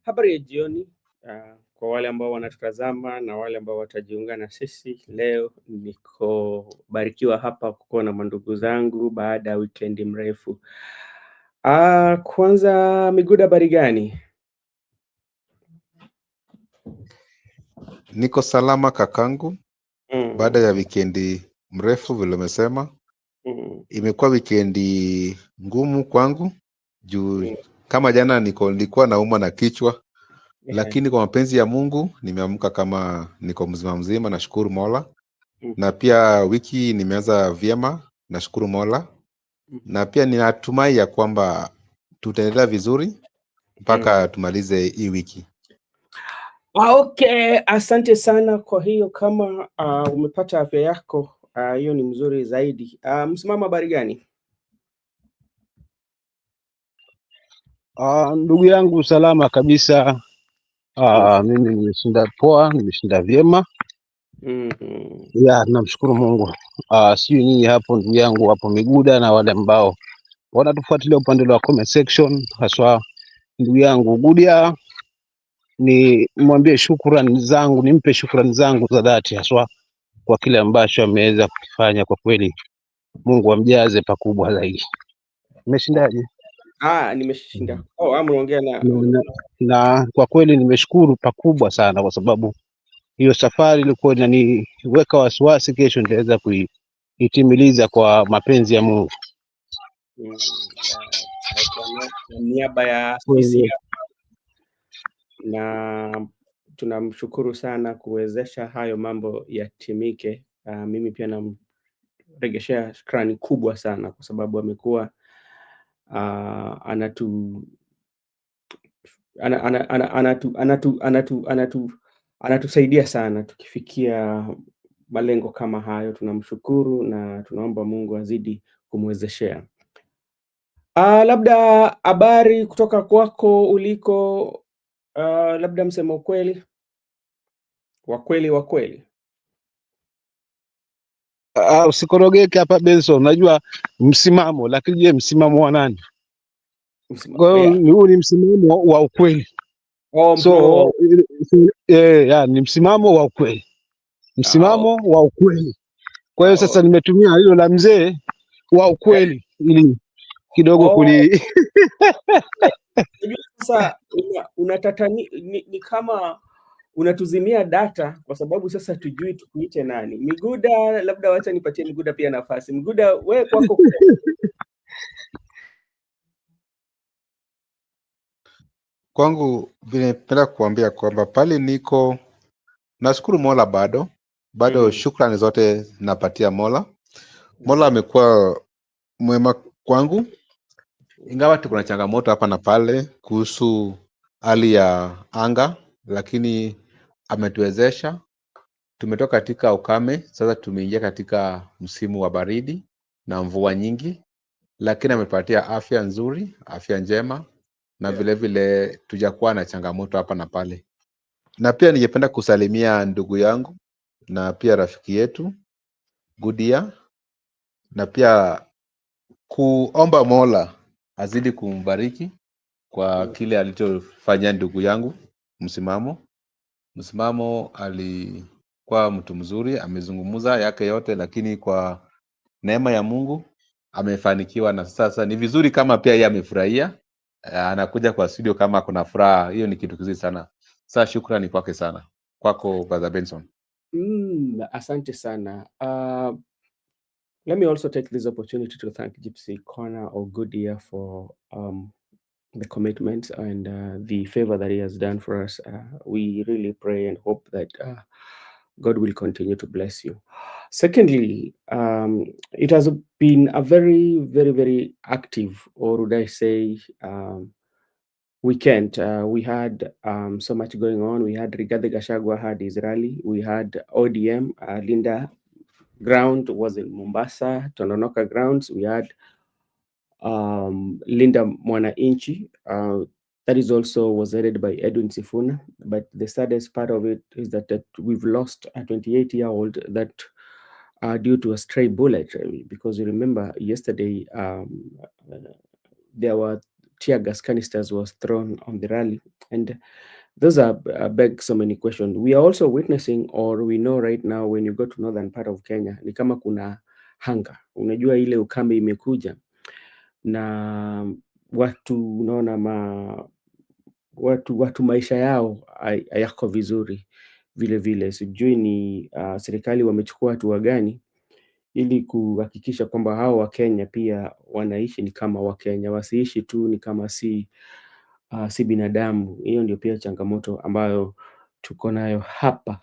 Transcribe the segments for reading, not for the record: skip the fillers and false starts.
Habari ya jioni kwa wale ambao wanatutazama na wale ambao watajiunga na sisi leo. Niko barikiwa hapa kukuwa na mandugu zangu baada ya wikendi mrefu. Kwanza Miguda, habari gani? Niko salama kakangu. Baada ya wikendi mrefu vile umesema. Imekuwa wikendi ngumu kwangu juu kama jana nilikuwa naumwa na kichwa, lakini kwa mapenzi ya Mungu nimeamka kama niko mzima, nashukuru Mola. Na pia wiki nimeanza vyema, nashukuru Mola. Na pia ninatumai ya kwamba tutaendelea vizuri mpaka tumalize hii wiki. Okay, asante sana kwa hiyo. Kama umepata afya yako, hiyo ni mzuri zaidi. Msimamo habari gani? Ndugu yangu salama kabisa. Mimi nimeshinda poa, nimeshinda vyema. Namshukuru Mungu. Sijui nyinyi hapo ndugu yangu hapo Miguda na wale ambao wanatufuatilia upande wa comment section, haswa ndugu yangu Gudia, nimpe shukrani zangu za dhati haswa kwa kile ambacho ameweza kufanya. Kwa kweli Mungu amjaze pakubwa zaidi. Umeshindaje? Nimeshinda. Ameongea na kwa kweli nimeshukuru pakubwa sana, kwa sababu hiyo safari ilikuwa inaniweka wasiwasi, kesho nitaweza kuitimiliza kwa mapenzi ya Mungu. Niaba ya sisi na tunamshukuru sana kuwezesha hayo mambo yatimike. Mimi pia namregeshea shukrani kubwa sana kwa sababu amekuwa anatusaidia sana tukifikia malengo kama hayo. Tunamshukuru na tunaomba Mungu azidi kumwezeshea. Labda habari kutoka kwako uliko, labda msemo kweli wa kweli. Usikorogeke hapa Benson, unajua msimamo, lakini je, msimamo wa nani? Kwa hiyo huu ni msimamo wa ukweli. Ni msimamo wa ukweli, wa ukweli. Kwa hiyo sasa nimetumia hilo la mzee wa ukweli ili kidogo Sasa ni kama unatuzimia data kwa sababu sasa tujui tukuite nani. Miguda, labda wacha nipatie Miguda pia nafasi. Miguda, wewe kwako Kwangu napenda kuambia kwamba pale niko nashukuru Mola bado shukrani zote napatia Mola. Mola amekuwa mwema kwangu, ingawa tuko na changamoto hapa na pale kuhusu hali ya anga, lakini ametuwezesha. Tumetoka katika ukame, sasa tumeingia katika msimu wa baridi na mvua nyingi, lakini amepatia afya nzuri, afya njema, na vile vile tujakuwa na changamoto hapa na pale. Na pia ningependa kusalimia ndugu yangu na pia rafiki yetu Gudia, na pia kuomba Mola azidi kumbariki kwa kile alichofanya ndugu yangu Msimamo. Alikuwa mtu mzuri, amezungumza yake yote, lakini kwa neema ya Mungu amefanikiwa, na sasa ni vizuri kama pia yeye amefurahia, anakuja kwa studio kama kuna furaha. Hiyo ni kitu kizuri sana. Sasa shukrani kwake sana. Kwako Brother Benson. Asante sana. Let me also take this opportunity to thank Gypsy Corner or Goodyear for the commitment and the favor that he has done for us. We really pray and hope that God will continue to bless you. Secondly, it has been a very, very, very active, or would I say, weekend. We had so much going on. We had Rigathi Gachagua had his rally. We had ODM, Linda ground was in Mombasa, Tononoka grounds. We had Linda Mwananchi, that is also was headed by Edwin Sifuna. But the saddest part of it is that we've lost a 28-year-old that due to a stray bullet, because you remember yesterday there were tear gas canisters was thrown on the rally. And those are beg so many questions. We are also witnessing, or we know right now, when you go to northern part of Kenya, ni kama kuna hunger. Unajua ile ukame imekuja na watu unaona watu maisha yao hayako vizuri vile vile. Sijui ni serikali wamechukua hatua gani ili kuhakikisha kwamba hao Wakenya pia wanaishi ni kama Wakenya, wasiishi tu ni kama si binadamu. Hiyo ndio pia changamoto ambayo tuko nayo hapa.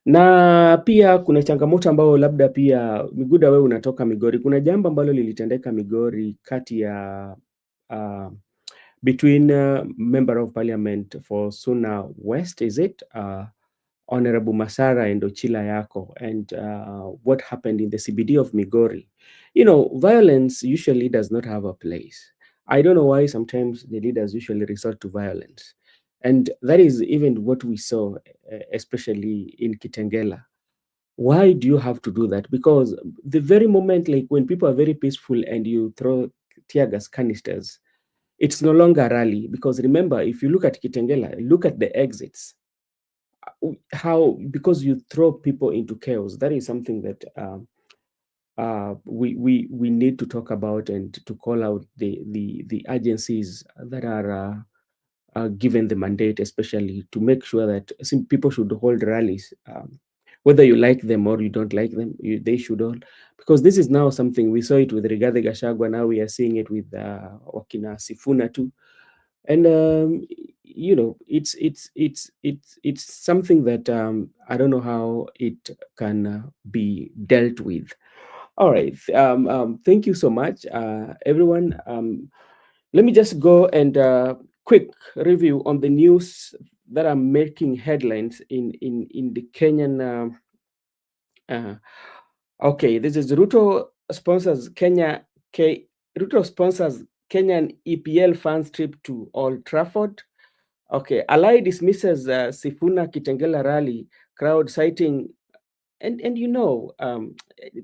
Na pia kuna changamoto ambayo labda pia Miguda, wewe unatoka Migori, kuna jambo ambalo lilitendeka Migori kati ya between member of parliament for Suna West, is it Honorable Masara and Ochila Yako, and what happened in the CBD of Migori. You know, violence usually does not have a place. I don't know why sometimes the leaders usually resort to violence. And that is even what we saw, especially in Kitengela. Why do you have to do that? Because the very moment, like when people are very peaceful and you throw tear gas canisters, it's no longer a rally. Because remember, if you look at Kitengela, look at the exits. How, because you throw people into chaos, that is something that we need to talk about and to call out the agencies that are given the mandate, especially to make sure that people should hold rallies, whether you like them or you don't like them, they should all, because this is now something we saw it with Rigathi Gachagua, now we are seeing it with Wakina Sifuna too. And you know, it's something that I don't know how it can be dealt with. All right. Thank you so much, everyone. Let me just go and quick review on the news that are making headlines in the Kenyan. Okay, this is Ruto sponsors Ruto sponsors Kenyan EPL fans trip to Old Trafford. Okay, Alai dismisses Sifuna Kitengela rally crowd citing, and you know,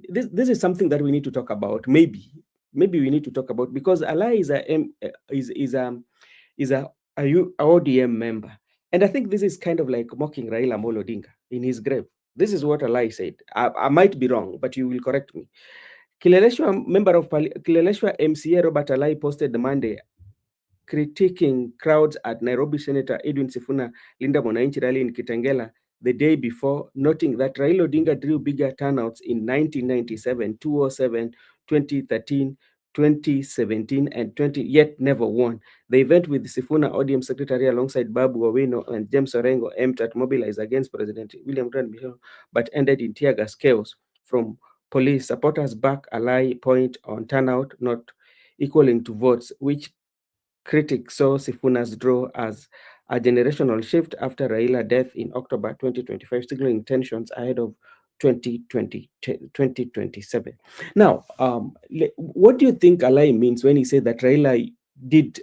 this is something that we need to talk about. Maybe we need to talk about, because Alai is a ODM member, and I think this is kind of like mocking Raila Amolo Odinga in his grave. This is what Alai said. I might be wrong, but you will correct me. Kileleshwa member of Kileleshwa MCA Robert Alai posted Monday critiquing crowds at Nairobi Senator Edwin Sifuna Linda Mwananchi rally in Kitengela the day before, noting that Raila Odinga drew bigger turnouts in 1997, 2007, 2013, 2017, and 20, yet never won. The event with Sifuna ODM Secretary alongside Babu Owino and James Orengo aimed at mobilize against President William Ruto, but ended in tear gas chaos from police. Supporters back Alai point on turnout not equaling to votes, which critics saw Sifuna's draw as a generational shift after Raila death in October 2025, signaling tensions ahead of 2027. Now, what do you think Alai means when he said that Raila did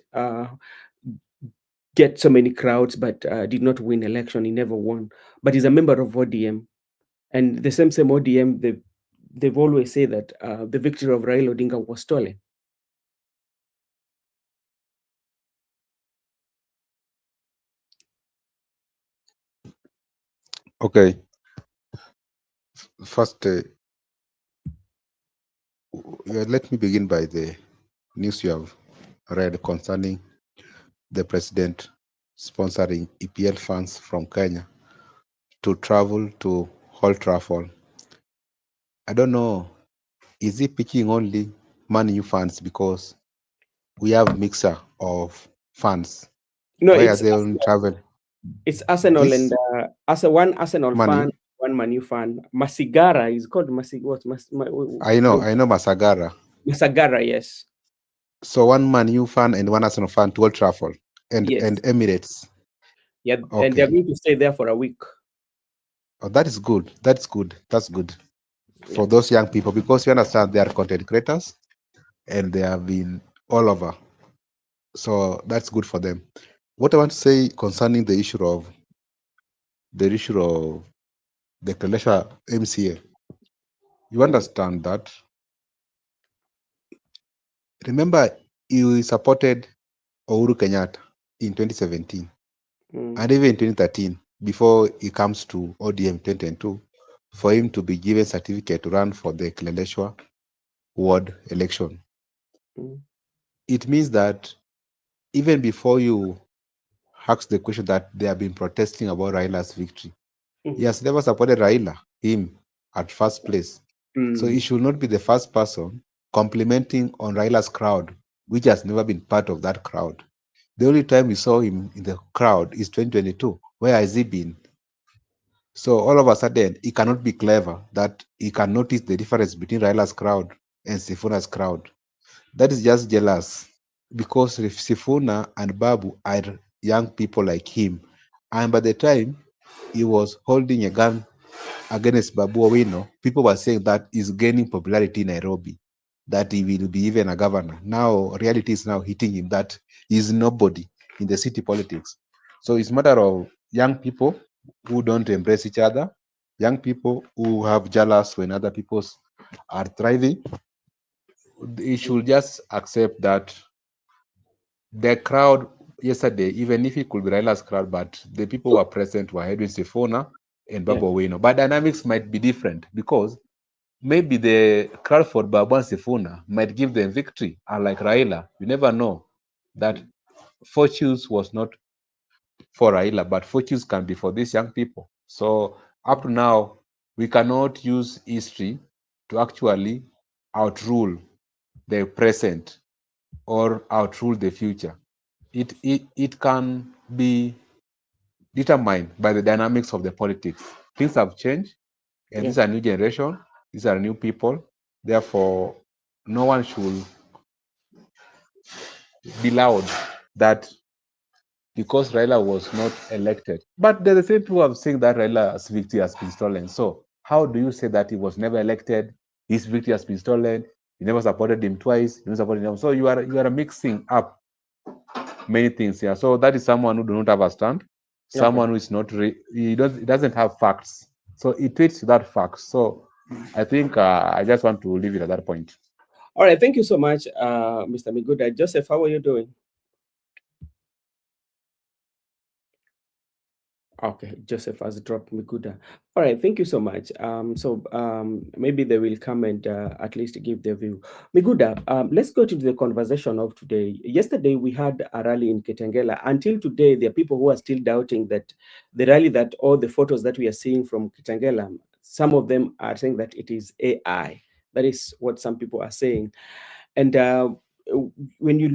get so many crowds but did not win election? He never won, but he's a member of ODM, and the same ODM, they've always said that the victory of Raila Odinga was stolen. Okay. First, let me begin by the news you have read concerning the president sponsoring EPL fans from Kenya to travel to Old Trafford. I don't know, is he picking only Man U fans, because we have mixer of fans? No, Why are it's they on travel? It's Arsenal This and one Arsenal Man fan, U, one Man U fan. Masigara is called I know Masagara. Masagara, yes. So one Man U fan and one Arsenal fan to Old Trafford and Yes. Emirates. Yeah, and they're Okay. going to stay there for a week. Oh, that is good. That's good. That's good for Yeah. those young people, because you understand they are content creators and they have been all over. So that's good for them. What I want to say concerning the issue of the Kileleshwa MCA, you understand that. Remember, he supported Uhuru Kenyatta in 2017 and even 2013 before he comes to ODM 2022 for him to be given certificate to run for the Kileleshwa ward election. It means that even before you ask the question that they have been protesting about Raila's victory, he has never supported him at first place. So he should not be the first person complimenting on Raila's crowd, which has never been part of that crowd. The only time we saw him in the crowd is 2022. Where has he been? So all of a sudden, he cannot be clever that he can notice the difference between Raila's crowd and Sifuna's crowd. That is just jealous, because Sifuna and Babu are young people like him. And by the time he was holding a gun against Babu Owino, people were saying that he's gaining popularity in Nairobi, that he will be even a governor. Now, reality is now hitting him that he's nobody in the city politics. So it's a matter of young people who don't embrace each other, young people who have jealous when other people are thriving. They should just accept that the crowd yesterday, even if it could be Raila's crowd, but the people who were present were Edwin Sifuna and Babu Owino. But dynamics might be different, because maybe the crowd for Babu and Sifuna might give them victory, unlike Raila. You never know that fortunes was not for Raila, but fortunes can be for these young people. So up to now, we cannot use history to actually outrule the present or outrule the future. It can be determined by the dynamics of the politics. Things have changed, and this is a new generation. These are new people. Therefore, no one should be loud that because Raila was not elected. But there are the same people who have saying that Raila's victory has been stolen. So how do you say that he was never elected? His victory has been stolen. You never supported him twice. You never supported him. So you are mixing up many things here. So that is someone who do not have a stand. Someone who is not he doesn't have facts. So it tweets without facts. So I think I just want to leave it at that point. All right, thank you so much, Mr. Miguda. Joseph, how are you doing? Okay, Joseph has dropped Miguda. All right, thank you so much. Maybe they will come and at least give their view. Miguda, let's go to the conversation of today. Yesterday, we had a rally in Kitengela. Until today, there are people who are still doubting that the rally, that all the photos that we are seeing from Kitengela, some of them are saying that it is AI. That is what some people are saying. And when you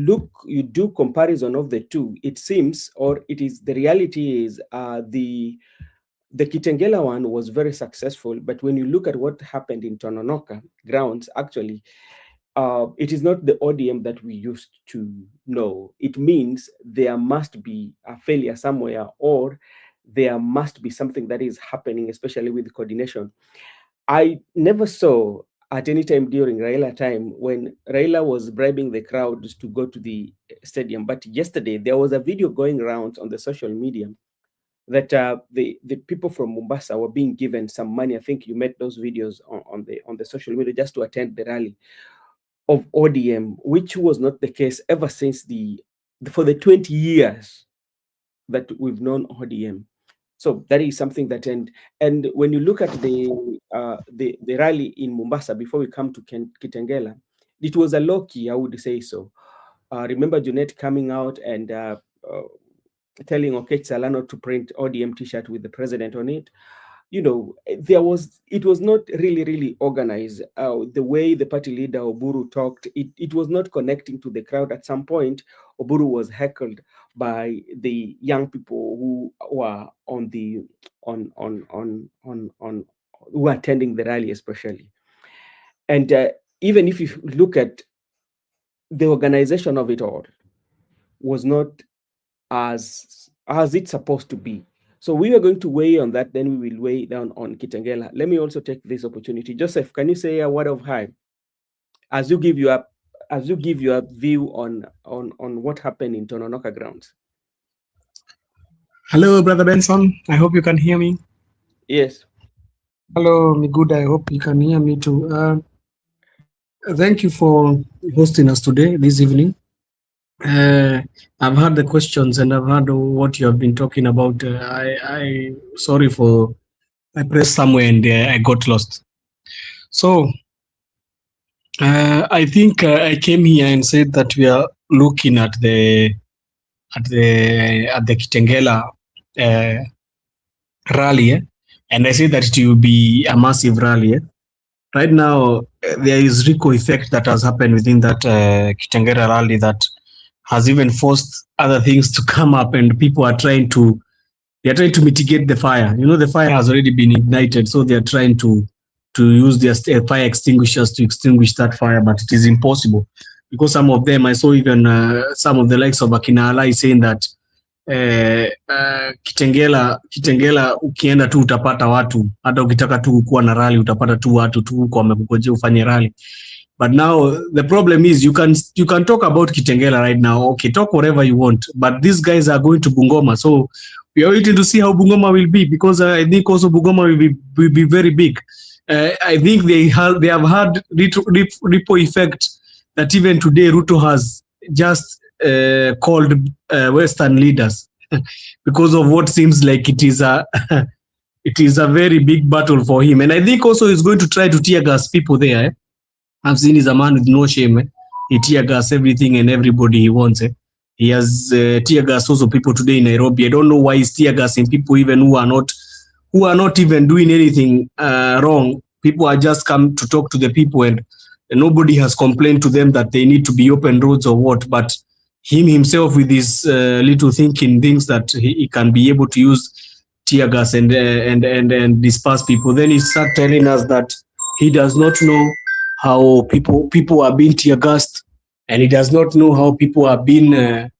do comparison of the two, it seems, or it is, the reality is the Kitengela one was very successful, but when you look at what happened in Tononoka grounds, actually, it is not the ODM that we used to know. It means there must be a failure somewhere, or there must be something that is happening, especially with coordination. I never saw at any time during Raila time when Raila was bribing the crowds to go to the stadium. But yesterday, there was a video going around on the social media that the people from Mombasa were being given some money. I think you met those videos on the social media just to attend the rally of ODM, which was not the case ever since for the 20 years that we've known ODM. So that is something that, and when you look at the rally in Mombasa, before we come to Kitengela, it was a low key, I would say so. Remember Junet coming out and telling Okech Salano to print ODM t-shirt with the president on it. You know, it was not really organized. The way the party leader Oburu talked, it was not connecting to the crowd. At some point, Oburu was heckled by the young people who were who were attending the rally, especially. And even if you look at the organization of it all, was not as it's supposed to be. So we are going to weigh on that, then we will weigh down on Kitengela. Let me also take this opportunity. Joseph, can you say a word of hi as you give your view on what happened in Tononoka grounds? Hello, Brother Benson. I hope you can hear me. Yes. Hello, Miguda. I hope you can hear me too. Thank you for hosting us today, this evening. I've heard the questions and I've heard what you have been talking about. I sorry for I pressed somewhere and I got lost. So I think I came here and said that we are looking at the Kitengela rally, and I say that it will be a massive rally. Right now, there is RICO effect that has happened within that Kitengela rally that has even forced other things to come up, and people are trying to mitigate the fire. You know, the fire has already been ignited, so they are trying to use their fire extinguishers to extinguish that fire, but it is impossible because some of them, I saw even some of the likes of Akina Alai saying that Kitengela ukienda tu utapata watu, hata ukitaka tu kuwa na rally utapata tu watu tu huko wamekungojea ufanye rally. But now the problem is you can talk about Kitengela right now. Okay, talk whatever you want, but these guys are going to Bungoma, so we are waiting to see how Bungoma will be, because I think also Bungoma will be very big. I think they have had ripple effect that even today Ruto has just called Western leaders because of what seems like it is a it is a very big battle for him, and I think also he's going to try to tear gas people there. I've seen he's a man with no shame. He tear gas everything and everybody he wants. He has tear gas also people today in Nairobi. I don't know why he's tear gassing people even who are not even doing anything wrong. People are just come to talk to the people, and nobody has complained to them that they need to be open roads or what. But him himself with his little thinking thinks that he can be able to use tear gas and disperse people. Then he start telling us that he does not know how people are being tear gassed, and he does not know how people are being there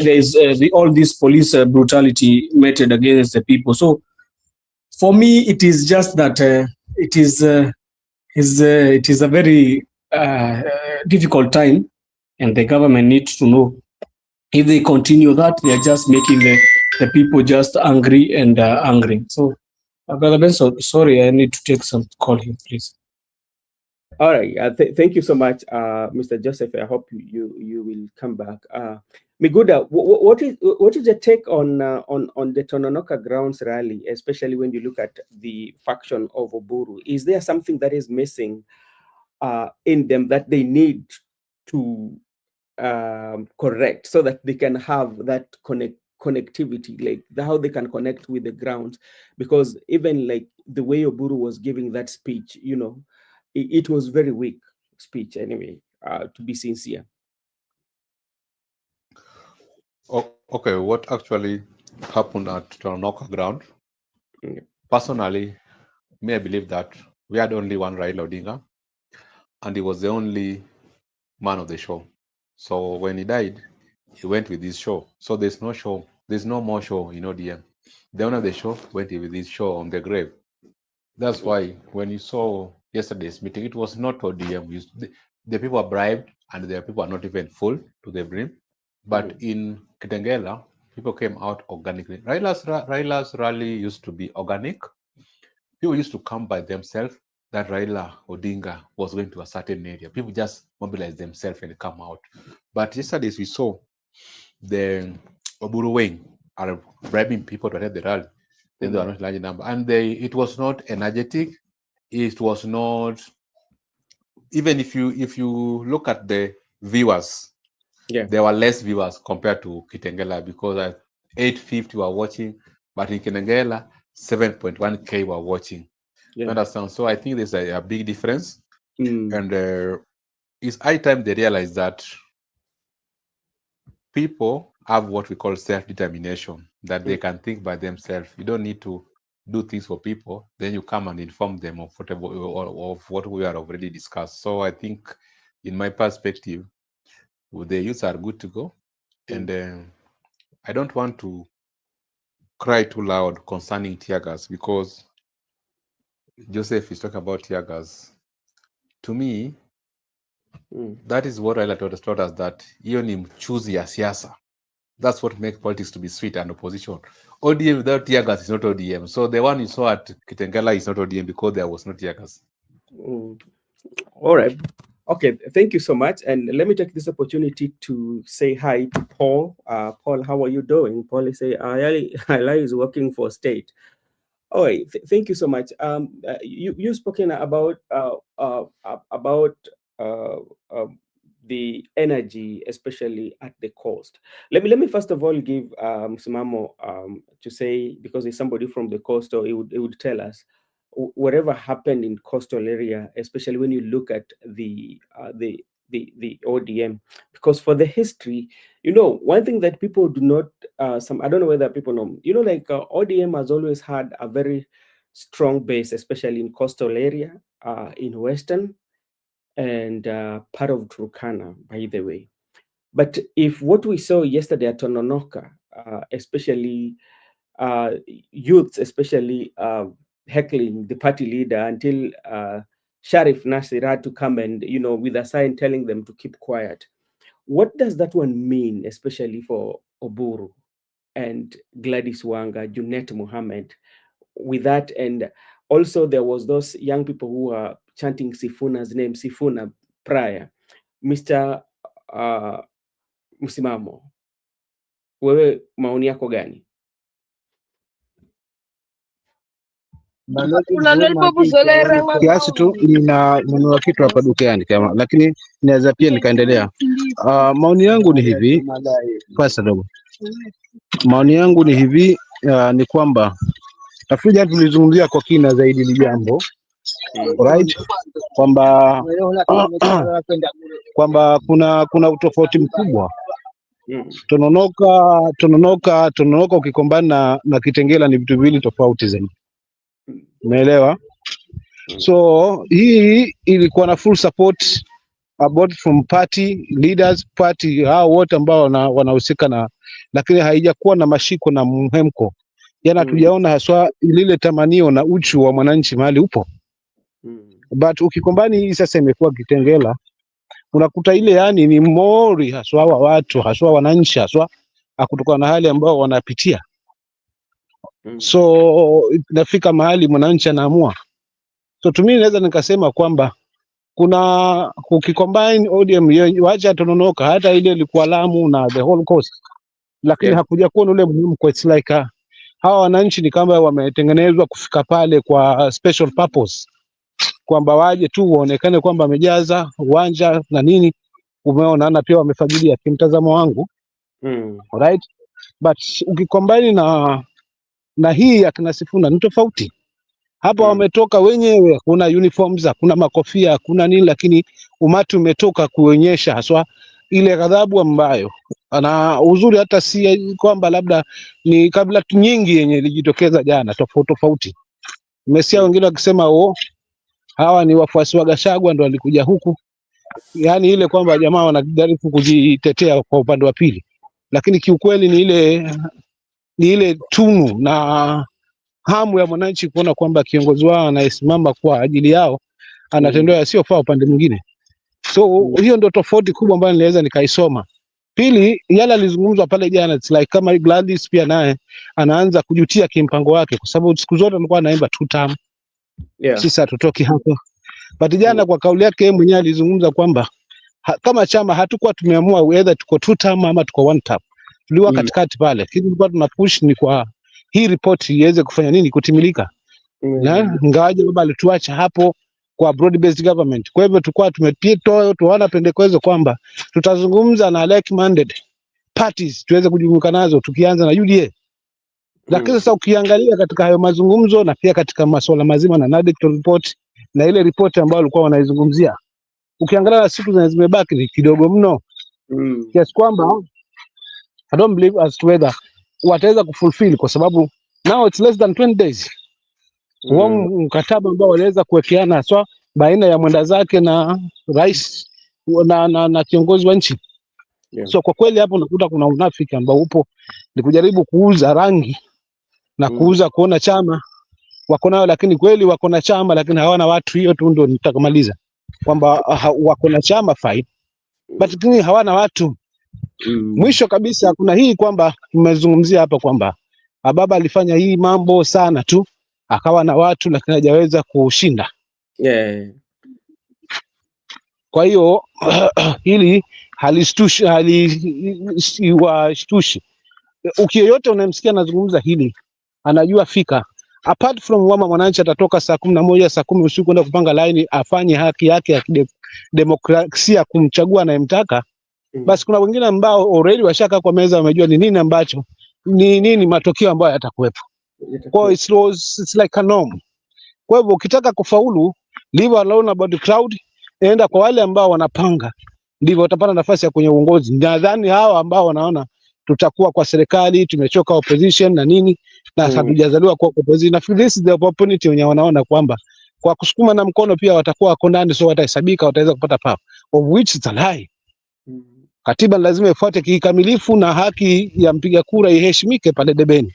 is all this police brutality meted against the people. So for me, it is just that it is a very difficult time, and the government needs to know if they continue that, they are just making the people just angry and angry. So, Brother Benson, sorry, I need to take some call here, please. All right. Thank you so much, Mr. Joseph. I hope you will come back. Miguda, what is your take on the Tononoka grounds rally, especially when you look at the faction of Oburu? Is there something that is missing in them that they need to correct so that they can have that connectivity, like how they can connect with the grounds? Because even like the way Oburu was giving that speech, you know, it was very weak speech anyway, to be sincere. Okay, what actually happened at Tononoka ground? Yeah. Personally, I believe that we had only one Raila Odinga, and he was the only man of the show. So when he died, he went with his show. So there's no show, there's no more show in ODM. The owner of the show went with his show on the grave. That's why when you saw yesterday's meeting, it was not ODM. The people are bribed, and the people are not even full to the brim. But in Kitengela, people came out organically. Raila's rally used to be organic. People used to come by themselves. That Raila Odinga was going to a certain area. People just mobilize themselves and come out. But yesterday we saw the Oburu wing are bribing people to attend the rally. Then there were not large number, and it was not energetic. It was not, even if you look at the viewers, there were less viewers compared to Kitengela, because at 850 were watching, but in Kitengela 7.1K were watching. You understand? So I think there's a big difference, and it's high time they realize that people have what we call self-determination, that they can think by themselves. You don't need to do things for people, then you come and inform them of what we are already discussed. So I think, in my perspective, the youths are good to go, and I don't want to cry too loud concerning tear gas, because Joseph is talking about tear gas. To me, that is what Raila taught us, that hiyo ni mchuzi ya siasa. That's what makes politics to be sweet and opposition. ODM without tear gas is not ODM. So the one you saw at Kitengela is not ODM because there was no tear gas. All right. Okay, thank you so much. And let me take this opportunity to say hi to Paul. Paul, how are you doing? Paul is saying, Ayala is working for state. All right, thank you so much. You've spoken about uh, the energy, especially at the coast. Let me first of all give Simamo to say, because he's somebody from the coast, or he would tell us whatever happened in coastal area, especially when you look at the ODM, because for the history, one thing that people do not, I don't know whether people know, like ODM has always had a very strong base, especially in coastal area, in Western and part of Turkana, by the way. But if what we saw yesterday at Tononoka, especially youths, especially heckling the party leader until Sharif Nasir had to come and, with a sign telling them to keep quiet. What does that one mean, especially for Oburu and Gladys Wanga, Junet Mohammed, with that? And also there was those young people who were chanting Sifuna's name, Sifuna, prior. Mr. Msimamo, wewe maoni yako gani? Kiasi tu ninanunua kitu hapa dukani kama, lakini naweza pia nikaendelea. Maoni yangu ni hivi, pasa dogo. Maoni yangu ni hivi, ni kwamba nafikiri tulizungumzia kwa kina zaidi ni jambo right, kwamba kuna utofauti mkubwa. Tononoka ukikombana na Kitengela ni vitu viwili tofauti zaidi. Umeelewa? So hii ilikuwa na full support about from party leaders, party hao wote ambao wanahusika na, lakini haijakuwa na mashiko na mhemko. Yana tujaona haswa lile tamanio na uchu wa mwananchi mahali upo. But ukikombani hii sasa imekuwa Kitengela, unakuta ile yani ni mori haswa wa watu, haswa wananchi, haswa kutokana na hali ambao wanapitia. So inafika mahali mwananchi anaamua. So to me naweza nikasema kwamba kuna ukicombine ODM wacha Tononoka, hata ile ilikuwa Lamu na the whole coast, lakini hakuja kuwa ule muhimu kwa, it's like hawa wananchi ni kama wametengenezwa kufika pale kwa special purpose, kwamba waje tu waonekane kwamba wamejaza uwanja na nini, umeona, na pia wamefagilia kimtazamo wangu. Right, but ukicombine na hii ya kina Sifuna ni tofauti. Hapa wametoka wenyewe, kuna uniforms, kuna makofia, kuna nini, lakini umati umetoka kuonyesha haswa ile ghadhabu ambayo ana uzuri, hata si kwamba labda ni kabla nyingi yenye ilijitokeza jana tofauti. Nimesikia wengine wakisema hawa ni wafuasi wa Gachagua ndio walikuja huku, yani ile kwamba jamaa wanajaribu kujitetea kwa upande wa pili, lakini kiukweli ni ile tunu na hamu ya mwananchi kuona kwamba kiongozi wao anayesimama kwa ajili yao anatendewa yasiyofaa upande mwingine. So hiyo ndio tofauti kubwa ambayo niliweza nikaisoma. Pili, yale alizungumzwa pale jana, it's like kama Gladys pia naye anaanza kujutia kimpango wake, kwa sababu siku zote alikuwa anaimba 2 term. Sisi hatutoki hapo. But jana kwa kauli yake mwenyewe alizungumza kwamba kama chama hatukuwa tumeamua whether tuko 2 term ama tuko 1 term. Tuliwa katikati pale. Kitu tulikuwa tunapush ni kwa hii report iweze kufanya nini, kutimilika. Na ngawaje baba alituacha hapo kwa broad based government. Kwa hivyo tulikuwa tuona pendekezo kwamba tutazungumza na like minded parties tuweze kujumuika nazo, tukianza na UDA. Lakini sasa ukiangalia katika hayo mazungumzo na pia katika masuala mazima na NADEC report na ile report ambayo walikuwa wanaizungumzia, ukiangalia siku zimebaki ni kidogo mno. Kiasi kwamba I don't believe as to whether wataweza kufulfill, kwa sababu now it's less than 20 days. Mkataba ambao waliweza kuwekeana so baina ya mwenda zake na rais na kiongozi wa nchi. So kwa kweli hapo unakuta kuna unafiki ambao upo, ni kujaribu kuuza rangi na kuuza kuona chama wako nayo, lakini kweli wako na chama lakini hawana watu. Hiyo tu ndio nitakamaliza kwamba wako na chama fine, but hawana watu. Mwisho kabisa kuna hii kwamba tumezungumzia hapa kwamba baba alifanya hii mambo sana tu akawa na watu lakini hajaweza kushinda. Kwa hiyo hili haliwashtushi. Ukiyoyote unamsikia anazungumza hili, anajua fika, apart from kwamba mwananchi atatoka saa 11 saa 10 usiku kwenda kupanga laini afanye haki yake ya demokrasia kumchagua anayemtaka, basi kuna wengine ambao already washaka kwa meza, wamejua ni nini ambacho ni matokeo ambayo yatakuwepo. Kwa hiyo it's like a norm. Kwa hivyo ukitaka kufaulu, leave alone about the crowd, enda kwa wale ambao wanapanga, ndivyo utapata nafasi ya kwenye uongozi. Nadhani hawa ambao wanaona tutakuwa kwa serikali, tumechoka opposition na nini na hatujazaliwa kwa opposition, na this is the opportunity wenye wanaona kwamba kwa kusukuma na mkono pia watakuwa wako ndani, so watahesabika, wataweza kupata power, of which it's a lie. Katiba lazima ifuate kikamilifu na haki ya mpiga kura iheshimike pale debeni.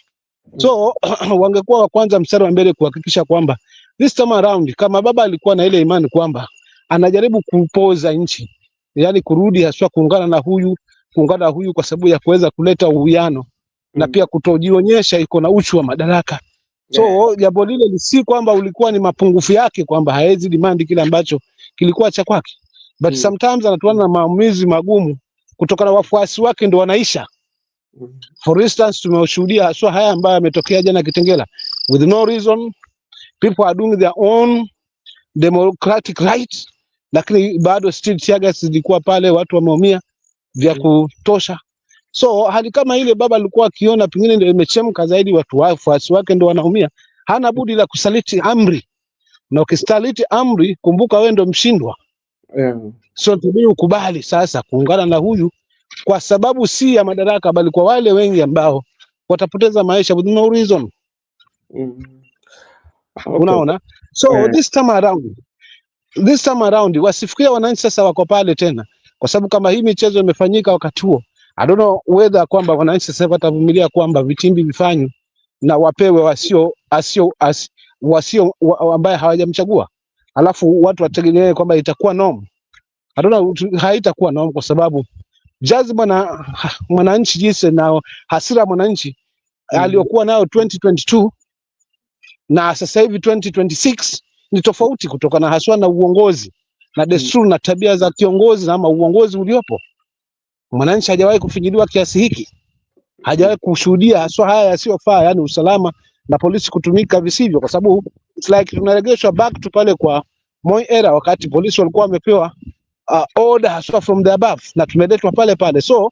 So wangekuwa wa kwanza mstari wa mbele kuhakikisha kwamba this time around, kama baba alikuwa na ile imani kwamba anajaribu kupoza nchi, yani kurudi haswa kuungana na huyu kwa sababu ya kuweza kuleta uwiano na pia kutojionyesha iko na uchu wa madaraka. So jambo lile si kwamba ulikuwa ni mapungufu yake kwamba haezi demand kile ambacho kilikuwa cha kwake, but sometimes anatuana na maamuzi magumu kutokana na wafuasi wake ndio wanaisha. For instance, tumeshuhudia haswa haya ambayo yametokea jana Kitengela. With no reason, people are doing their own democratic right, lakini bado still tiaga zilikuwa pale, watu wameumia vya kutosha. So hali kama ile baba alikuwa akiona pengine ndio imechemka zaidi, watu wafuasi wake ndio wanaumia, hana budi la kusaliti amri, na ukisaliti amri, kumbuka wewe ndio mshindwa. So tubidi ukubali sasa kuungana na huyu, kwa sababu si ya madaraka, bali kwa wale wengi ambao watapoteza maisha with no reason. Unaona? So this time around wasifikia wananchi sasa wako pale tena, kwa sababu kama hii michezo imefanyika wakati huo, I don't know whether kwamba wananchi sasa watavumilia kwamba vitimbi vifanywe na wapewe wasio ambaye hawajamchagua, alafu watu wategemee kwamba itakuwa norm. I don't know, haitakuwa norm, kwa sababu jazba na mwananchi jinsi na hasira mwananchi aliyokuwa nayo 2022 na sasa hivi 2026 ni tofauti, kutokana haswa na uongozi na desturi na tabia za kiongozi na ama uongozi uliopo. Mwananchi hajawahi kufinyiliwa kiasi hiki, hajawahi kushuhudia haswa haya yasiyofaa, yani usalama na polisi kutumika visivyo, kwa sababu it's like tunaregeshwa back to pale kwa Moi era, wakati polisi walikuwa wamepewa order haswa from the above, na tumeletwa pale pale. So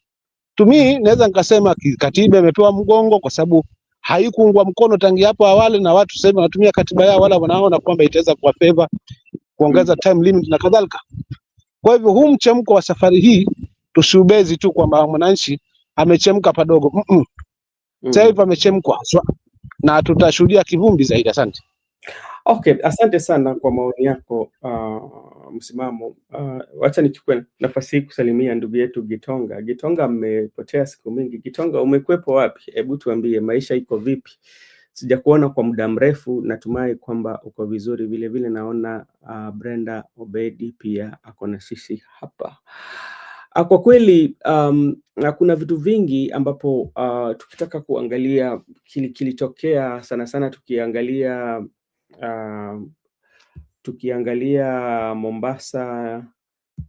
to me naweza nikasema katiba imepewa mgongo, kwa sababu haikuungwa mkono tangu hapo awali, na watu sasa wanatumia katiba yao, wala wanaona kwamba itaweza kuwa favor, kuongeza time limit na kadhalika. Kwa hivyo huu mchemko wa safari hii tusiubezi tu kwamba mwananchi amechemka padogo. Sasa hivi amechemka haswa, na tutashuhudia kivumbi zaidi. Asante. Okay, asante sana kwa maoni yako, msimamo. Wacha nichukue nafasi hii kusalimia ndugu yetu Gitonga. Gitonga, amepotea siku mingi. Gitonga, umekwepo wapi? Hebu tuambie, maisha iko vipi? Sijakuona kwa muda mrefu, natumai kwamba uko vizuri. Vile vile naona Brenda Obedi pia ako na sisi hapa. Kwa kweli kuna vitu vingi ambapo tukitaka kuangalia kilitokea sana sana, tukiangalia Mombasa,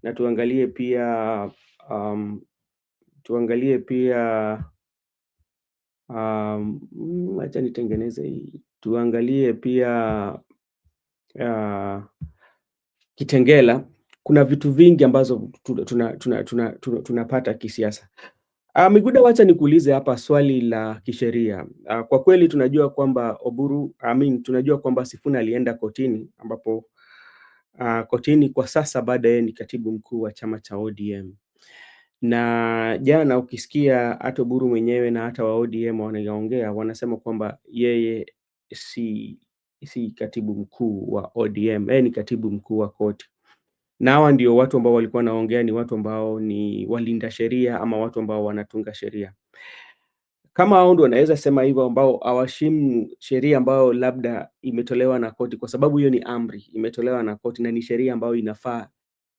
na tuangalie pia acha nitengeneze hii, tuangalie pia Kitengela. Kuna vitu vingi ambazo tunapata kisiasa. Miguda, wacha nikuulize hapa swali la kisheria. Kwa kweli tunajua kwamba tunajua kwamba Sifuna alienda kotini, ambapo kotini kwa sasa baada yeye ni katibu mkuu wa chama cha ODM. Na jana ukisikia hata Oburu mwenyewe na hata wa ODM wanaongea, wanasema kwamba yeye si katibu mkuu wa ODM, yeye ni katibu mkuu wa koti. Na hawa ndio watu ambao walikuwa wanaongea, ni watu ambao ni walinda sheria ama watu ambao wanatunga sheria. Kama hao ndio wanaweza sema hivyo, ambao hawaheshimu sheria ambayo labda imetolewa na koti, kwa sababu hiyo ni amri imetolewa na koti na ni sheria ambayo inafaa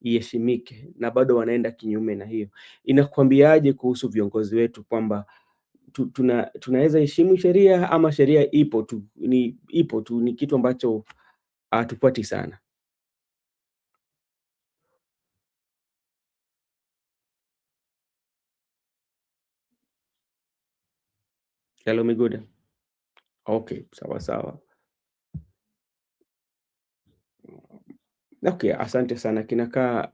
iheshimike, na bado wanaenda kinyume na hiyo, inakwambiaje kuhusu viongozi wetu kwamba tunaweza heshimu sheria ama sheria ipo tu, ni kitu ambacho hatufuati sana? Hello Miguda. Okay, sawa. Okay, asante sana. Kinakaa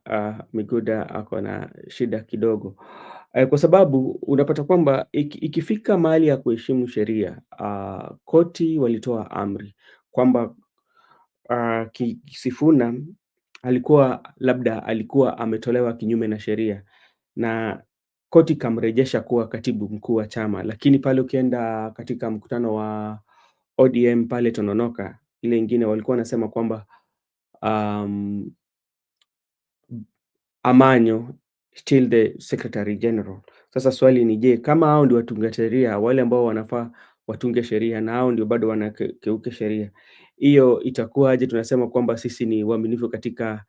Miguda ako na shida kidogo. Kwa sababu unapata kwamba ikifika mahali ya kuheshimu sheria, koti walitoa amri kwamba Sifuna alikuwa ametolewa kinyume na sheria na koti kamrejesha kuwa katibu mkuu wa chama, lakini pale ukienda katika mkutano wa ODM pale Tononoka, ile ingine walikuwa wanasema kwamba Amanyo still the Secretary General. Sasa swali ni je, kama hao ndio watunga sheria, wale ambao wanafaa watunge sheria na hao ndio bado wanakeuka sheria, hiyo itakuwaje? Tunasema kwamba sisi ni waaminifu katika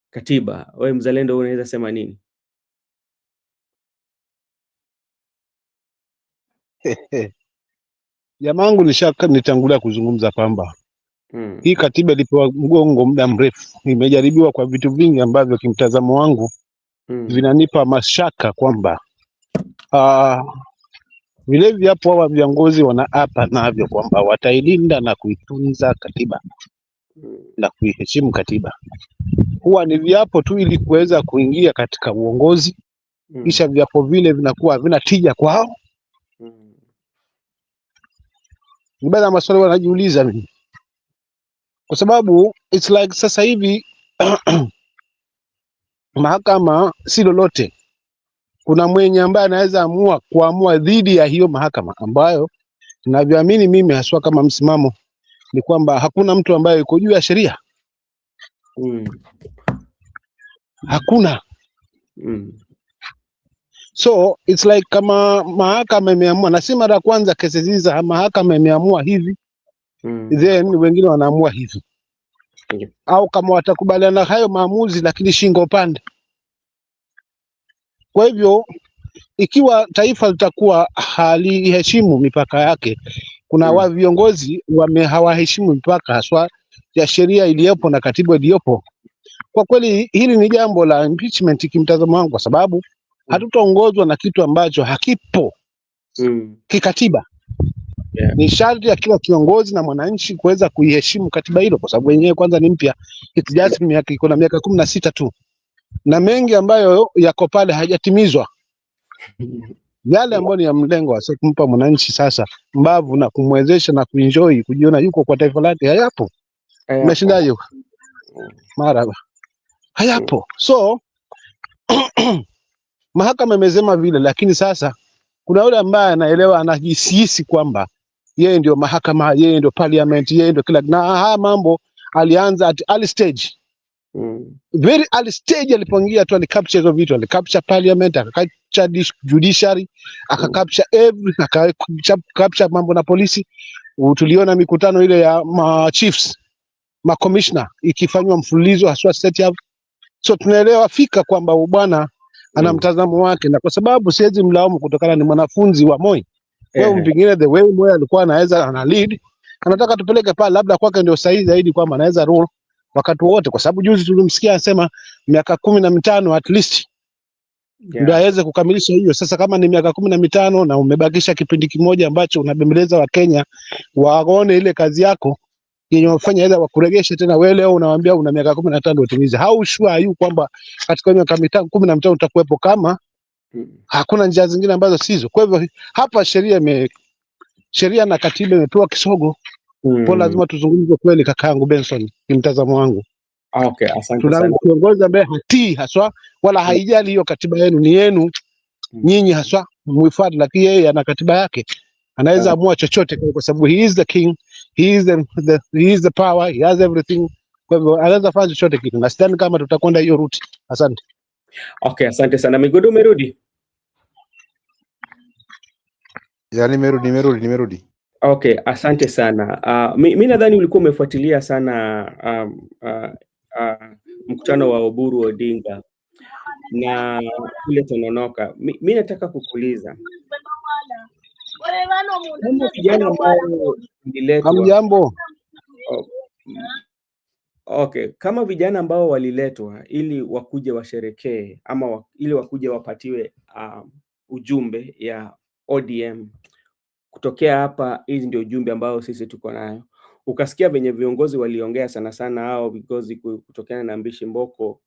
katiba. Wewe mzalendo unaweza sema nini? Jamangu, nitangulia kuzungumza kwamba hii katiba ilipewa mgongo muda mrefu, imejaribiwa kwa vitu vingi ambavyo kimtazamo wangu vinanipa mashaka kwamba vile hapo hawa viongozi wanaapa navyo kwamba watailinda na kuitunza katiba na kuiheshimu katiba. Huwa ni viapo tu ili kuweza kuingia katika uongozi, kisha viapo vile vinakuwa havina tija kwao. Ni baadhi ya maswali wanajiuliza mimi, kwa sababu it's like sasa hivi mahakama si lolote. Kuna mwenye ambaye anaweza kuamua dhidi ya hiyo mahakama, ambayo ninavyoamini mimi haswa kama msimamo ni kwamba hakuna mtu ambaye yuko juu ya sheria. Hakuna. So it's like kama mahakama imeamua, na si mara ya kwanza kesi hizi za mahakama imeamua hivi, then wengine wanaamua hivi, au kama watakubaliana hayo maamuzi lakini shingo upande. Kwa hivyo ikiwa taifa litakuwa haliheshimu mipaka yake, kuna wa viongozi hawaheshimu mipaka haswa ya sheria iliyopo na katiba iliyopo, kwa kweli hili ni jambo la impeachment kimtazamo wangu, kwa sababu hatutaongozwa na kitu ambacho hakipo kikatiba. Ni sharti ya kila kiongozi na mwananchi kuweza kuiheshimu katiba hilo, kwa sababu wenyewe kwanza ni mpya, iko na miaka 16 tu, na mengi ambayo yako pale hajatimizwa. Yale ambayo ni ya mlengo wa kumpa mwananchi sasa mbavu na kumwezesha na kuenjoy kujiona yuko kwa taifa lake hayapo. Umeshinda hiyo mara hayapo. So mahakama imesema vile, lakini sasa kuna yule ambaye anaelewa, anajihisi kwamba yeye ndio mahakama, yeye ndio parliament, yeye ndio kila, na haya mambo alianza at early stage. Very early stage alipoingia tu alicapture hizo vitu, alicapture parliament, akacapture judiciary, akacapture akacapture mambo na polisi. Tuliona mikutano ile ya chiefs, commissioner ikifanywa mfululizo haswa state house. So tunaelewa fika kwamba bwana ana mtazamo wake, na kwa sababu siwezi mlaumu kutokana ni mwanafunzi wa Moi. Wewe mpingine the way Moi alikuwa ana lead, anataka tupeleke pale, labda kwake ndio sahihi zaidi kwamba anaweza rule wakati wote, kwa sababu juzi tulimsikia anasema miaka 15 at least ndio aweze kukamilisha hiyo. Sasa kama ni miaka 15 na umebakisha kipindi kimoja ambacho unabembeleza wa Kenya waone ile kazi yako yenye wafanya aidha wakuregesha tena, wewe leo unawaambia una miaka 15 utimize. How sure are you kwamba katika miaka 15 utakuwepo kama hakuna njia zingine ambazo sizo? Kwa hivyo hapa sheria na katiba imepewa kisogo. Kwa lazima tuzungumze kweli, kakaangu Benson, ni mtazamo wangu. Okay, asante sana. Tuna kiongozi ambaye hatii haswa wala haijali hiyo katiba yenu, ni yenu nyinyi haswa muhifadhi, lakini yeye ana katiba yake, anaweza amua chochote kwa sababu he is the king, he is the power, he has everything. Kwa hivyo anaweza fanya chochote kitu, na sidhani kama tutakwenda hiyo route. Asante. Okay, asante sana. Migudu, umerudi? Nimerudi. Okay, asante sana. Mi nadhani ulikuwa umefuatilia sana mkutano wa Oburu Odinga na kule Tononoka. Mi nataka kukuuliza vijana ambao waliletwa. Hamjambo. Okay, kama vijana ambao waliletwa ili wakuje washerekee ili wakuje wapatiwe ujumbe ya ODM kutokea hapa, hizi ndio ujumbe ambao sisi tuko nayo. Ukasikia venye viongozi waliongea sana sana hao viongozi kutokana na Mbishi Mboko,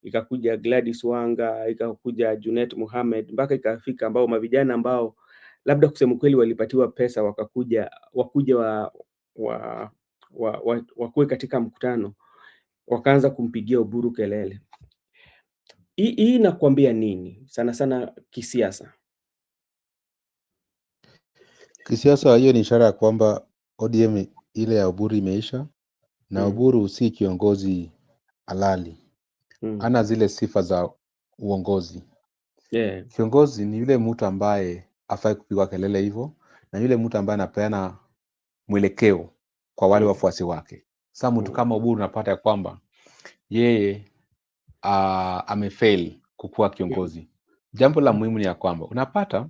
ikakuja Gladys Wanga, ikakuja Junet Mohamed, mpaka ikafika ambao mavijana ambao labda kusema kweli walipatiwa pesa wakuja wakuwe katika mkutano, wakaanza kumpigia Oburu kelele. Hii inakwambia nini sana sana kisiasa? Kisiasa hiyo ni ishara ya kwamba ODM ile ya Oburu imeisha, na Oburu si kiongozi halali. Ana zile sifa za uongozi. Kiongozi ni yule mtu ambaye afai kupigwa kelele hivyo, na yule mtu ambaye anapeana mwelekeo kwa wale wafuasi wake. Sasa mtu kama Oburu unapata ya kwamba yeye amefail kukuwa kiongozi. Jambo la muhimu ni ya kwamba unapata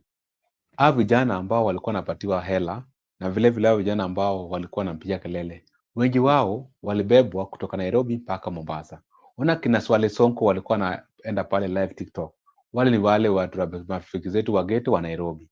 hao vijana ambao walikuwa wanapatiwa hela na vile vile hao vijana ambao walikuwa wanampigia kelele, wengi wao walibebwa kutoka Nairobi mpaka Mombasa. Ona kina Swale Sonko walikuwa wanaenda pale live TikTok. Wale ni wale watu marafiki zetu wa ghetto wa Nairobi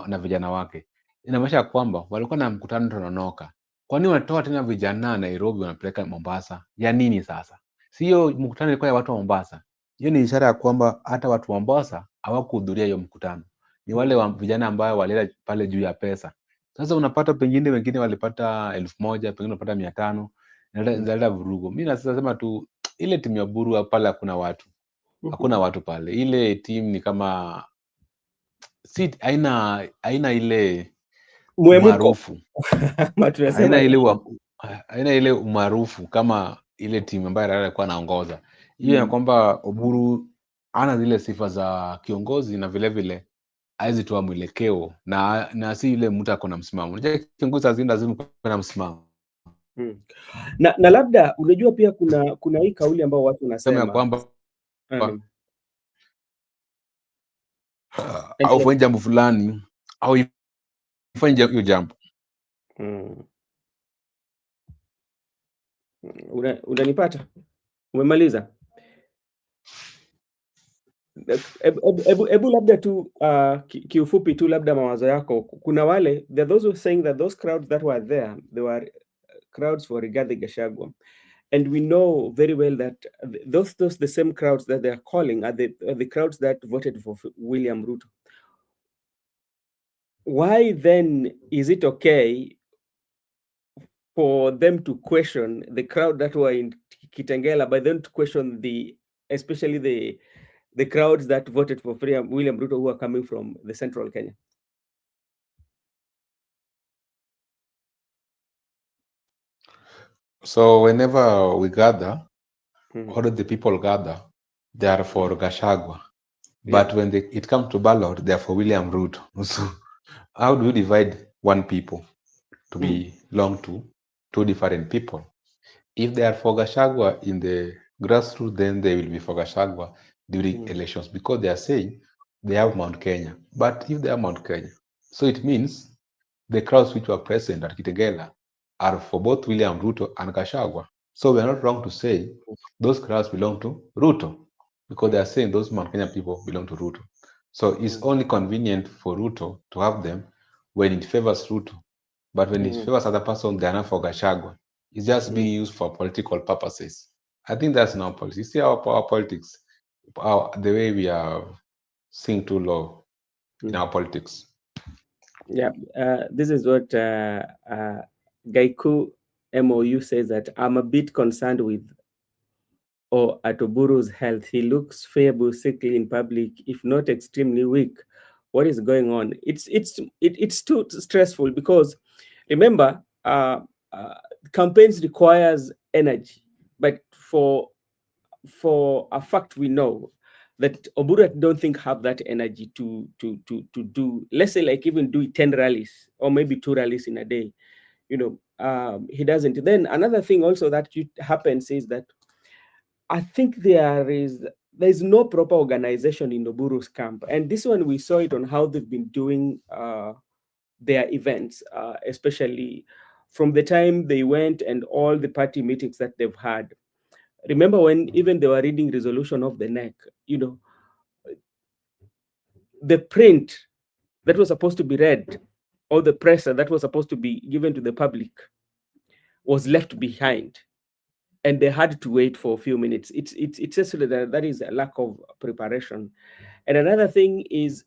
na vijana wake. Inamaanisha kwamba walikuwa na mkutano Tononoka. Kwa nini wanatoa tena vijana Nairobi wanapeleka Mombasa? Ya nini sasa? Sio mkutano ilikuwa ya watu wa Mombasa. Hiyo ni ishara ya kwamba hata watu wa Mombasa hawakuhudhuria hiyo mkutano. Ni wale vijana ambao walienda pale juu ya pesa. Sasa unapata pengine wengine walipata 1,000, pengine unapata 500, naleta vurugu. Mimi nasema tu ile timu ya Oburu pale hakuna watu. Hakuna watu pale. Ile timu ni kama haina ile umaarufu. Haina ile umaarufu kama ile timu ambayo Raila alikuwa anaongoza. Hiyo ya kwamba Oburu ana zile sifa za kiongozi na vile vile haizi toa mwelekeo na si ile mtu ako na msimamo. Unajua kiongozi lazima kuwe na msimamo. Na labda unajua pia kuna hii kauli ambao watu wanasema kwamba au fanya jambo fulani au fanya hiyo jambo. Unanipata? Umemaliza? Ebu labda tu kiufupi tu labda mawazo yako. Kuna wale, there are those who are saying that those crowds that were there, they were crowds for Rigathi Gachagua, and we know very well that those the same crowds that they are calling are the crowds that voted for William Ruto. Why then is it okay for them to question the crowd that were in Kitengela, but then to question especially the crowds that voted for William Ruto who are coming from the central Kenya? So whenever we gather, all of the people gather, they are for Gachagua. But when it comes to ballot, they are for William Ruto. So how do you divide one people to belong to two different people? If they are for Gachagua in the grassroots, then they will be for Gachagua during elections, because they are saying they have Mount Kenya. But if they have Mount Kenya, so it means the crowds which were present at Kitengela are for both William Ruto and Gachagua. So we are not wrong to say those crowds belong to Ruto, because they are saying those Mount Kenya people belong to Ruto. So it's only convenient for Ruto to have them when it favors Ruto. But when it favors other person, they are not for Gachagua. It's just being used for political purposes. I think that's not policy. See our politics, the way we are seeing too low in our politics. Yeah, this is what Gaiku MOU says, that I'm a bit concerned with at Oburu's health. He looks feeble, sickly in public, if not extremely weak. What is going on? It's too stressful, because remember, campaigns requires energy, but for a fact we know that Oburu, I don't think, have that energy to do, let's say, like even do 10 rallies or maybe 2 rallies in a day. He doesn't. Then another thing also that happens is that I think there is no proper organization in Oburu's camp, and this one we saw it on how they've been doing their events, especially from the time they went and all the party meetings that they've had. Remember when even they were reading resolution of the NEC, the print that was supposed to be read all the pressure that was supposed to be given to the public was left behind, and they had to wait for a few minutes. It's just that that is a lack of preparation. And another thing is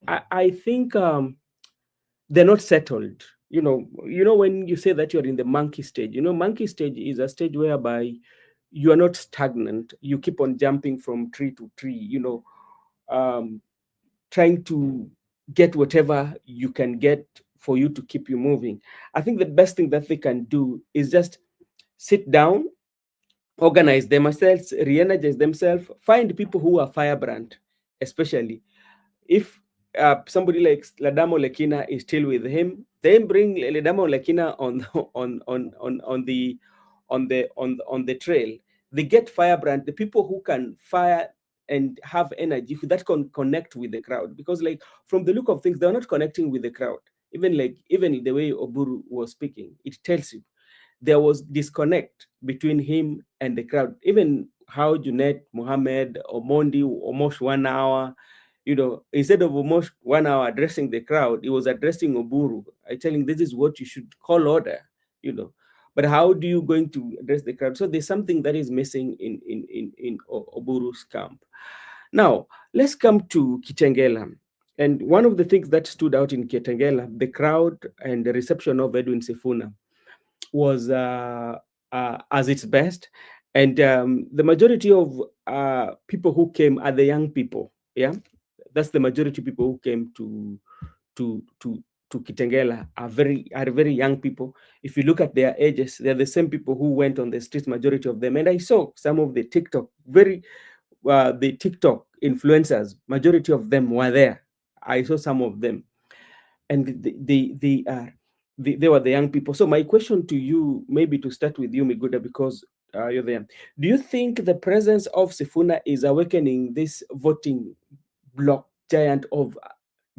I think they're not settled. When you say that you're in the monkey stage, monkey stage is a stage whereby you are not stagnant. You keep on jumping from tree to tree, trying to get whatever you can get for you to keep you moving. I think the best thing that they can do is just sit down, organize themselves, re-energize themselves, find people who are firebrand, especially if somebody like Ladamo Lekina is still with him, then bring Ladamo Lekina on the trail. They get firebrand, the people who can fire and have energy that can connect with the crowd. Because like from the look of things, they're not connecting with the crowd. Even the way Oburu was speaking, it tells you there was disconnect between him and the crowd. Even how Junet, Mohammed, Omondi, almost 1 hour, instead of almost 1 hour addressing the crowd, he was addressing Oburu, telling this is what you should call order, But how do you going to address the crowd? So there's something that is missing in Oburu's camp. Now, let's come to Kitengela. And one of the things that stood out in Kitengela, the crowd and the reception of Edwin Sifuna was as its best. And the majority of people who came are the young people. Yeah, that's the majority of people who came to Kitengela are very young people. If you look at their ages, they're the same people who went on the streets, majority of them. And I saw some of the TikTok influencers, majority of them were there. I saw some of them, and they were the young people. So my question to you, maybe to start with you, Miguda, because you're there. Do you think the presence of Sifuna is awakening this voting bloc giant of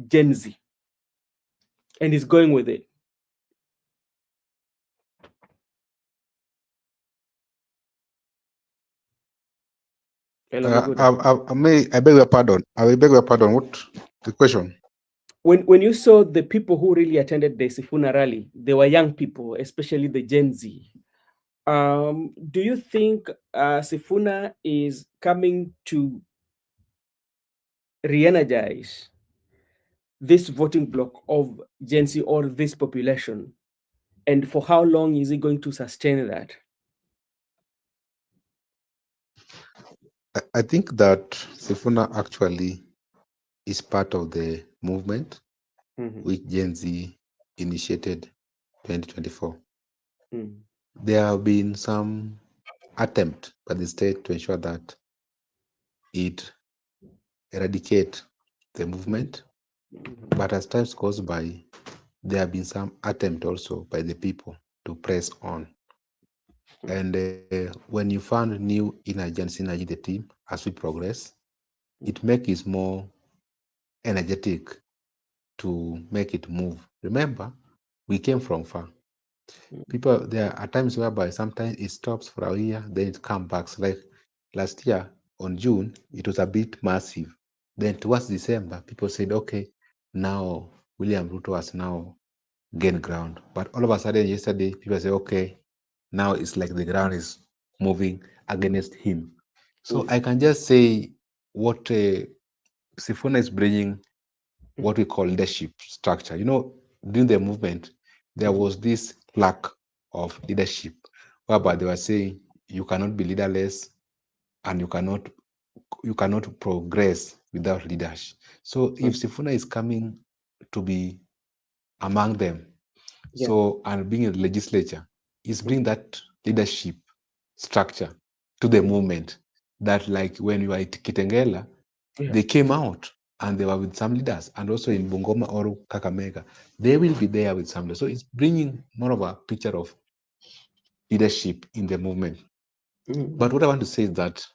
Gen Z and is going with it? Hello, Miguda. I beg your pardon. I beg your pardon. What the question? When you saw the people who really attended the Sifuna rally, they were young people, especially the Gen Z. Do you think Sifuna is coming to re-energize this voting bloc of Gen Z or this population? And for how long is he going to sustain that? I think that Sifuna actually is part of the movement which Gen Z initiated 2024. There have been some attempt by the state to ensure that it eradicate the movement, but as time goes by, there have been some attempt also by the people to press on. And when you found new synergy in the team as we progress, it makes it more energetic to make it move. Remember, we came from far. People, there are times whereby sometimes it stops for a year, then it comes back. So like last year on June, it was a bit massive. Then towards December, people said, okay, now William Ruto has now gained ground. But all of a sudden, yesterday, people say, okay, now it's like the ground is moving against him. So I can just say what Sifuna is bringing, what we call leadership structure. During the movement, there was this lack of leadership, whereby they were saying you cannot be leaderless and you cannot progress without leadership. So if Sifuna is coming to be among them, and being in the legislature, is bring that leadership structure to the movement. That like when you were at Kitengela, they came out and they were with some leaders, and also in Bungoma or Kakamega, they will be there with some leaders. So it's bringing more of a picture of leadership in the movement. But what I want to say is that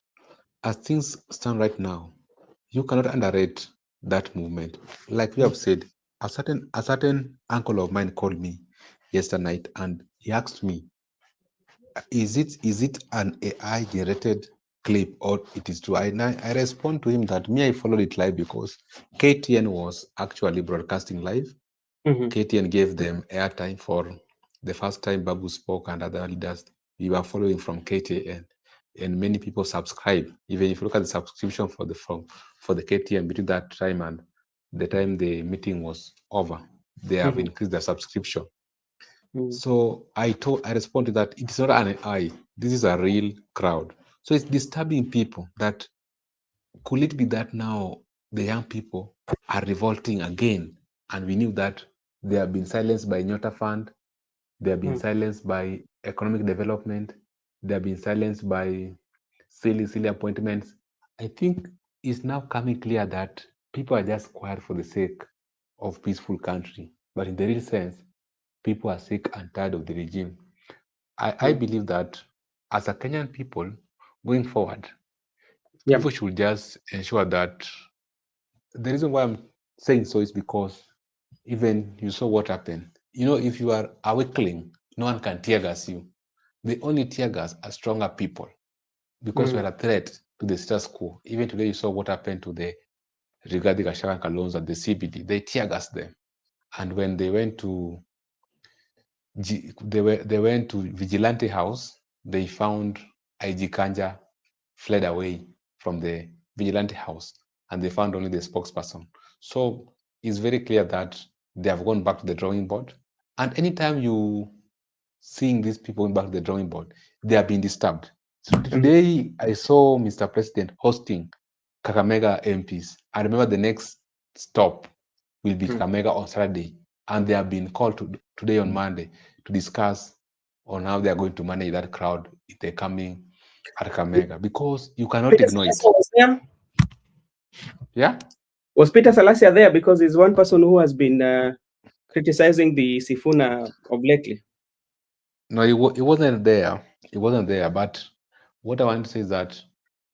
as things stand right now, you cannot underrate that movement. Like we have said, a certain uncle of mine called me yesterday night and he asked me, is it an AI generated clip or it is true. I respond to him that me, I followed it live because KTN was actually broadcasting live. KTN gave them airtime for the first time Babu spoke and other leaders. We were following from KTN, and many people subscribe. Even if you look at the subscription for the KTN between that time and the time the meeting was over, they have increased their subscription. So I respond to that. It's not an AI. This is a real crowd. So it's disturbing people that could it be that now the young people are revolting again, and we knew that they have been silenced by Nyota Fund, they have been silenced by economic development, they have been silenced by silly appointments. I think it's now coming clear that people are just quiet for the sake of peaceful country, but in the real sense, people are sick and tired of the regime. I believe that as a Kenyan people, going forward, people should just ensure that the reason why I'm saying so is because even you saw what happened. You know, if you are a weakling, no one can tear gas you. The only tear gas are stronger people because we're a threat to the status quo. Even today, you saw what happened to the Rigathi Gachagua and Kalonzo at the CBD. They tear gas them, and when they went to Vigilante House, they found IG Kanja fled away from the Vigilante House, and they found only the spokesperson. So it's very clear that they have gone back to the drawing board. And anytime you seeing these people going back to the drawing board, they are being disturbed. So today I saw Mr. President hosting Kakamega MPs. I remember the next stop will be Kakamega on Saturday, and they have been called today on Monday to discuss on how they are going to manage that crowd if they're coming at Kakamega, because you cannot ignore it. Was there? Yeah? Was Peter Salasya there? Because he's one person who has been criticizing the Sifuna of lately. No, it wasn't there. It wasn't there. But what I want to say is that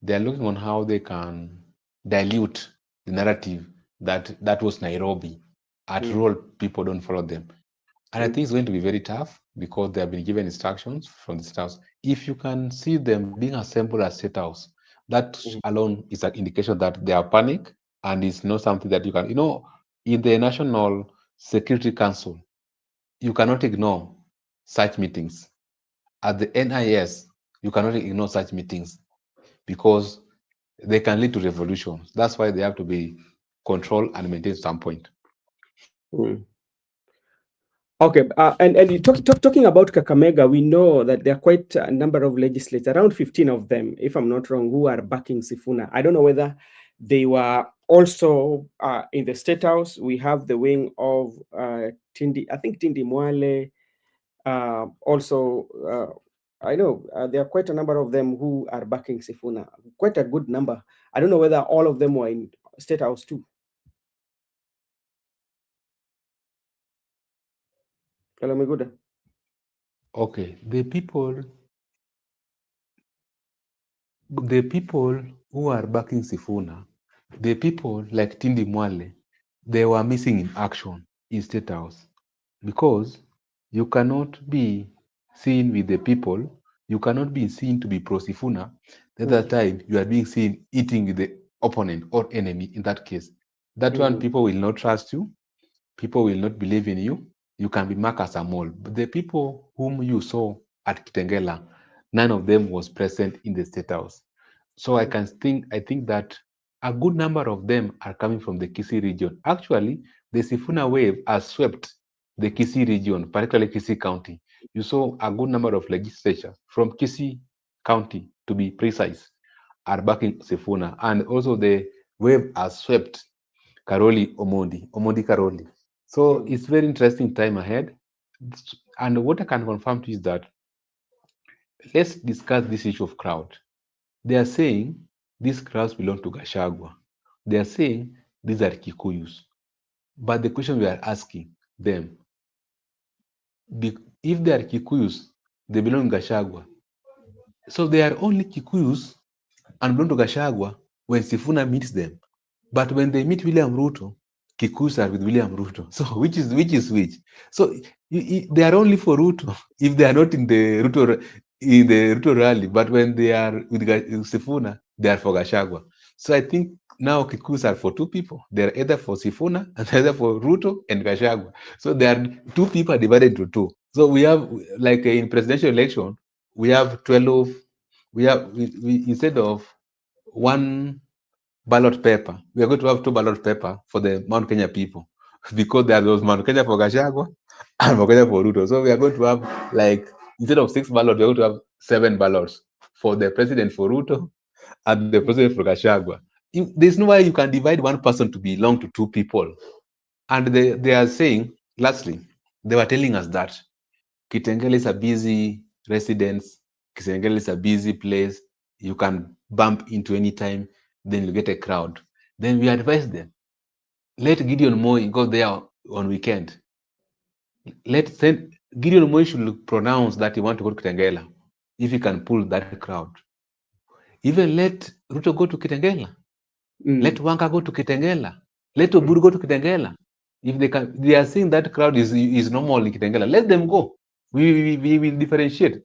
they're looking on how they can dilute the narrative that was Nairobi. At rural, people don't follow them. And I think it's going to be very tough because they have been given instructions from the State House. If you can see them being assembled at State House, that alone is an indication that they are panic, and it's not something that you can, in the National Security Council, you cannot ignore such meetings. At the NIS, you cannot ignore such meetings because they can lead to revolutions. That's why they have to be controlled and maintained at some point. Okay, and talking about Kakamega, we know that there are quite a number of legislators, around 15 of them, if I'm not wrong, who are backing Sifuna. I don't know whether they were also in the State House. We have the wing of Tindi Mwale. Also, I know there are quite a number of them who are backing Sifuna, quite a good number. I don't know whether all of them were in State House too. Hello, Miguda. Okay, the people who are backing Sifuna, the people like Tindi Mwale, they were missing in action in State House, because you cannot be seen with the people, you cannot be seen to be pro-Sifuna, the other time you are being seen eating with the opponent or enemy in that case. That one, people will not trust you, people will not believe in you, you can be marked as a mole. But the people whom you saw at Kitengela, none of them was present in the State House. So I think that a good number of them are coming from the Kisii region. Actually, the Sifuna wave has swept the Kisii region, particularly Kisii County. You saw a good number of legislatures from Kisii County, to be precise, are backing Sifuna. And also the wave has swept Omondi Karoli. So it's very interesting time ahead. And what I can confirm to you is that, let's discuss this issue of crowd. They are saying these crowds belong to Gachagua. They are saying these are Kikuyus. But the question we are asking them, if they are Kikuyus, they belong to Gachagua. So they are only Kikuyus and belong to Gachagua when Sifuna meets them. But when they meet William Ruto, Kikuyus are with William Ruto. So which is which? So they are only for Ruto if they are not in the Ruto in the Ruto rally, but when they are with Sifuna, they are for Gachagua. So I think now Kikus are for two people. They're either for Sifuna and either for Ruto and Gachagua. So there are two people divided into two. So we have, like in presidential election, we have 12. We instead of one ballot paper, we are going to have two ballot paper for the Mount Kenya people, because there was Mount Kenya for Gachagua and Mount Kenya for Ruto. So we are going to have, like, instead of 6 ballots, we are going to have 7 ballots for the president for Ruto and the president for Gachagua. There's no way you can divide one person to belong to two people. And they are saying, lastly, they were telling us that Kitengela is a busy residence, Kitengela is a busy place, you can bump into any time, then you get a crowd. Then we advise them, let Gideon Moi go there on weekend. Gideon Moi should pronounce that he want to go to Kitengela, if he can pull that crowd. Even let Ruto go to Kitengela. Let Wanga go to Kitengela. Let Oburu go to Kitengela. If they can, they are saying that crowd is normal in Kitengela. Let them go. We will differentiate.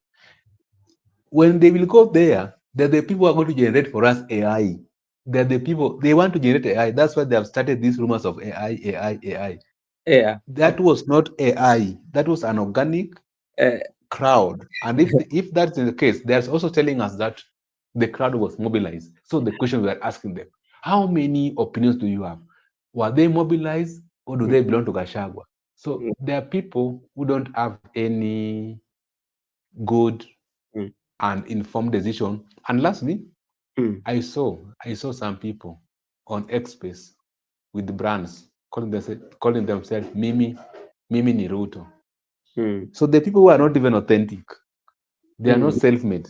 When they will go there, they're the people who are going to generate for us AI. They're the people, they want to generate AI. That's why they have started these rumors of AI. Yeah. That was not AI. That was an organic crowd. And if that's the case, they're also telling us that the crowd was mobilized. So the question we are asking them, how many opinions do you have? Were they mobilized, or do they belong to Gachagua? So there are people who don't have any good and informed decision. And lastly, I saw some people on X Space with brands calling themselves Mimi ni Ruto. So the people who are not even authentic, they are not self-made,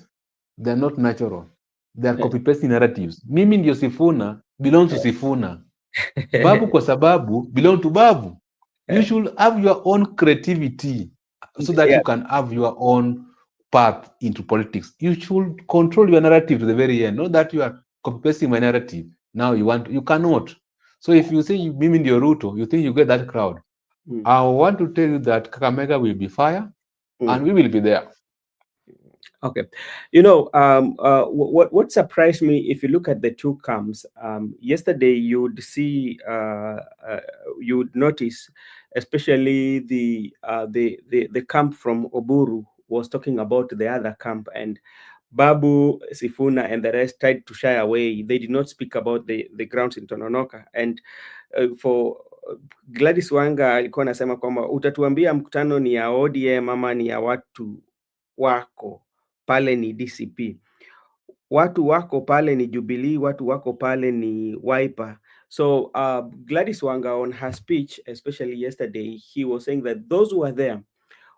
they are not natural, they are copy-pasting narratives. Mimi ndio Sifuna belongs to Sifuna. Babu kwa sababu belong to Babu. You should have your own creativity so that you can have your own path into politics. You should control your narrative to the very end, not that you are copy-pasting my narrative. Now you cannot. So if you say Mimi ndio Ruto, you think you get that crowd. I want to tell you that Kakamega will be fire, and we will be there. Okay, what surprised me, if you look at the two camps, yesterday you'd see, you'd notice, especially the camp from Oburu was talking about the other camp, and Babu, Sifuna, and the rest tried to shy away. They did not speak about the grounds in Tononoka, and for Gladys Wanga alikuwa anasema kwamba utatuambia mkutano ni ya ODM ama ni ya watu wako. Pale ni DCP, watu wako pale ni Jubilee, watu wako pale ni Wiper. So Gladys Wanga, on her speech, especially yesterday, he was saying that those who were there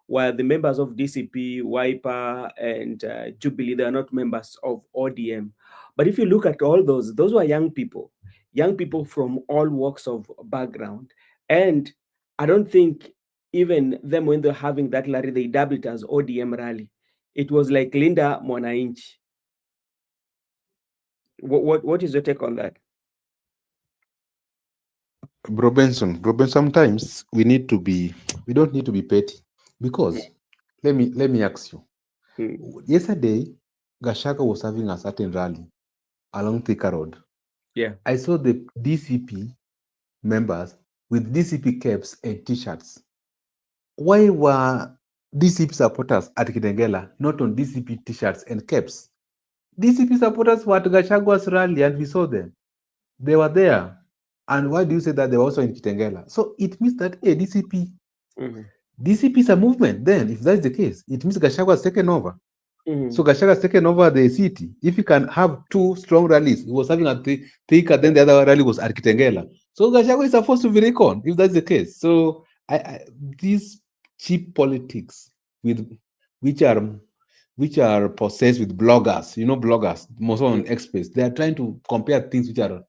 were the members of DCP, Wiper, and Jubilee. They are not members of ODM. But if you look at all those were young people from all walks of background. And I don't think even them, when they're having that rally, they dubbed it as ODM rally. It was like Linda Mwananchi. What is your take on that? Bro Benson, sometimes we don't need to be petty, because let me ask you. Yesterday, Gachagua was having a certain rally along Thika Road. Yeah. I saw the DCP members with DCP caps and t-shirts. Why were DCP supporters at Kitengela not on DCP t-shirts and caps? DCP supporters were at Gachagua's rally and we saw them. They were there. And why do you say that they were also in Kitengela? So it means that DCP is a movement. Then, if that's the case, it means Gachagua has taken over. So Gachagua has taken over the city. If you can have two strong rallies, he was having a Thika, then the other rally was at Kitengela. So Gachagua is supposed to be reckoned, if that's the case. So these cheap politics which are possessed with bloggers, bloggers, most on X Space, they are trying to compare things which are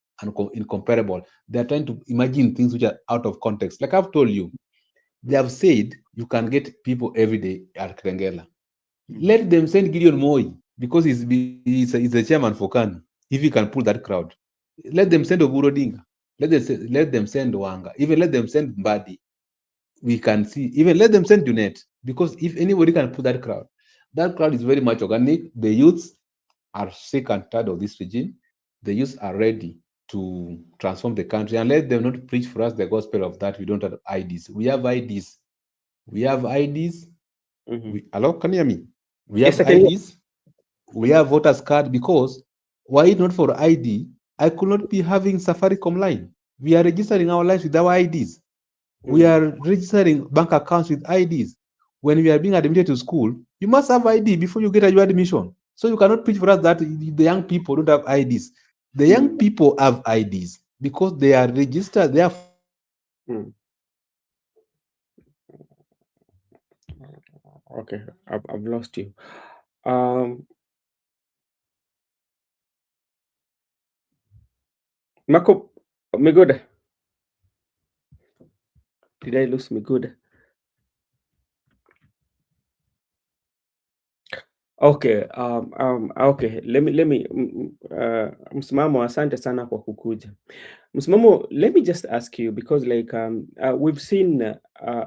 incomparable. They are trying to imagine things which are out of context. Like I've told you, they have said you can get people every day at Kitengela. Let them send Gideon Moi, because he's the chairman for KANU, if he can pull that crowd. Let them send Oburu Odinga. Let them send Wanga. Even let them send Mbadi. We can see. Even let them send Junet, because if anybody can pull that crowd. That crowd is very much organic. The youths are sick and tired of this regime. The youths are ready to transform the country, and let them not preach for us the gospel of that we don't have IDs. We have IDs. We have IDs. Hello, can you hear me? We have IDs. We have voters card, because were it not for ID, I could not be having Safaricom line. We are registering our lives with our IDs. We are registering bank accounts with IDs. When we are being admitted to school, you must have ID before you get your admission. So you cannot preach for us that the young people don't have IDs. The young people have IDs because they are registered. They are. Okay, I've lost you. Marco, Miguda. Did I lose Miguda? Okay, okay. Let me Msimamo, asante sana kwa kukuja. Msimamo, let me just ask you, because like we've seen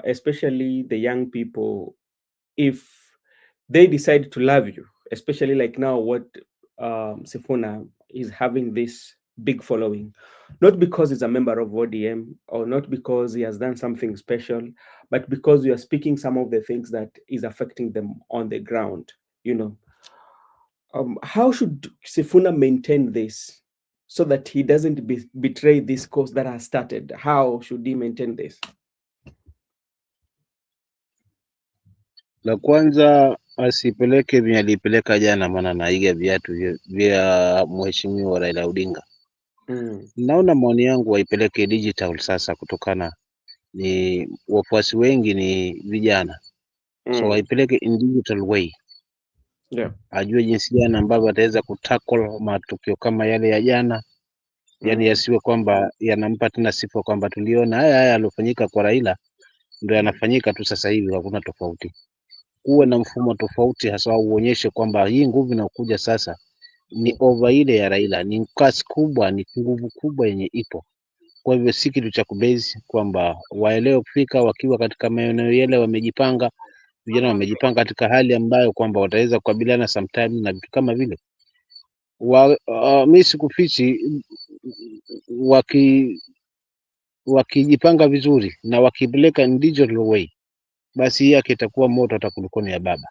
especially the young people, if they decide to love you, especially like now what Sifuna is having this big following, not because he's a member of ODM or not because he has done something special, but because you are speaking some of the things that is affecting them on the ground, you know. How should Sifuna maintain this so that he doesn't betray this cause that has started? How should he maintain this? La kwanza asipeleke vile alipeleka jana, maana naiga viatu vya mheshimiwa Raila Odinga. Naona maoni yangu waipeleke digital sasa, kutokana ni wafuasi wengi ni vijana. So waipeleke in digital way. Yeah. Ajue jinsi gani ambavyo ataweza kutackle matukio kama yale ya jana. Yani yasiwe kwamba yanampa tena sifa kwamba tuliona haya alofanyika kwa Raila ndio yanafanyika tu sasa hivi, hakuna tofauti. Uwe na mfumo tofauti, hasa uonyeshe kwamba hii nguvu inayokuja sasa ni over ile ya Raila, ni kasi kubwa, ni nguvu kubwa yenye ipo. Kwa hivyo si kitu cha kubezi, kwamba waelewe kufika wakiwa katika maeneo yale wamejipanga, vijana wamejipanga katika hali ambayo kwamba wataweza kukabiliana sometime na vitu kama vile. Mimi sikufichi, wakijipanga vizuri na wakipeleka in digital way, basi yake itakuwa moto atakulikoni ya baba,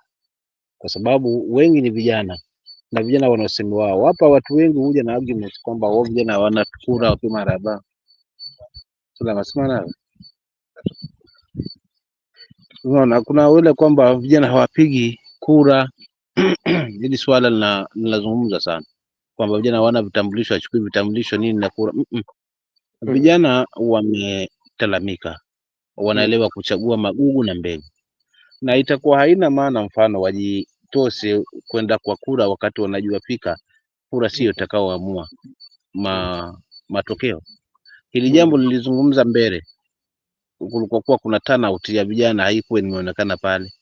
kwa sababu wengi ni vijana na vijana wanaosema wao hapa. Watu wengi huja na argument kwamba wao vijana hawana kura kwa maraba. Unaona, kuna wale kwamba vijana hawapigi kura. Hili swala linazungumza sana kwamba vijana hawana vitambulisho, achukui vitambulisho nini na kura. Vijana wametalamika, wanaelewa kuchagua magugu na mbegu, na itakuwa haina maana mfano wajitose kwenda kwa kura wakati wanajua fika kura sio itakaoamua matokeo. Hili jambo lilizungumza mbele, kulikuwa kuna turnout ya vijana haikuwa imeonekana pale.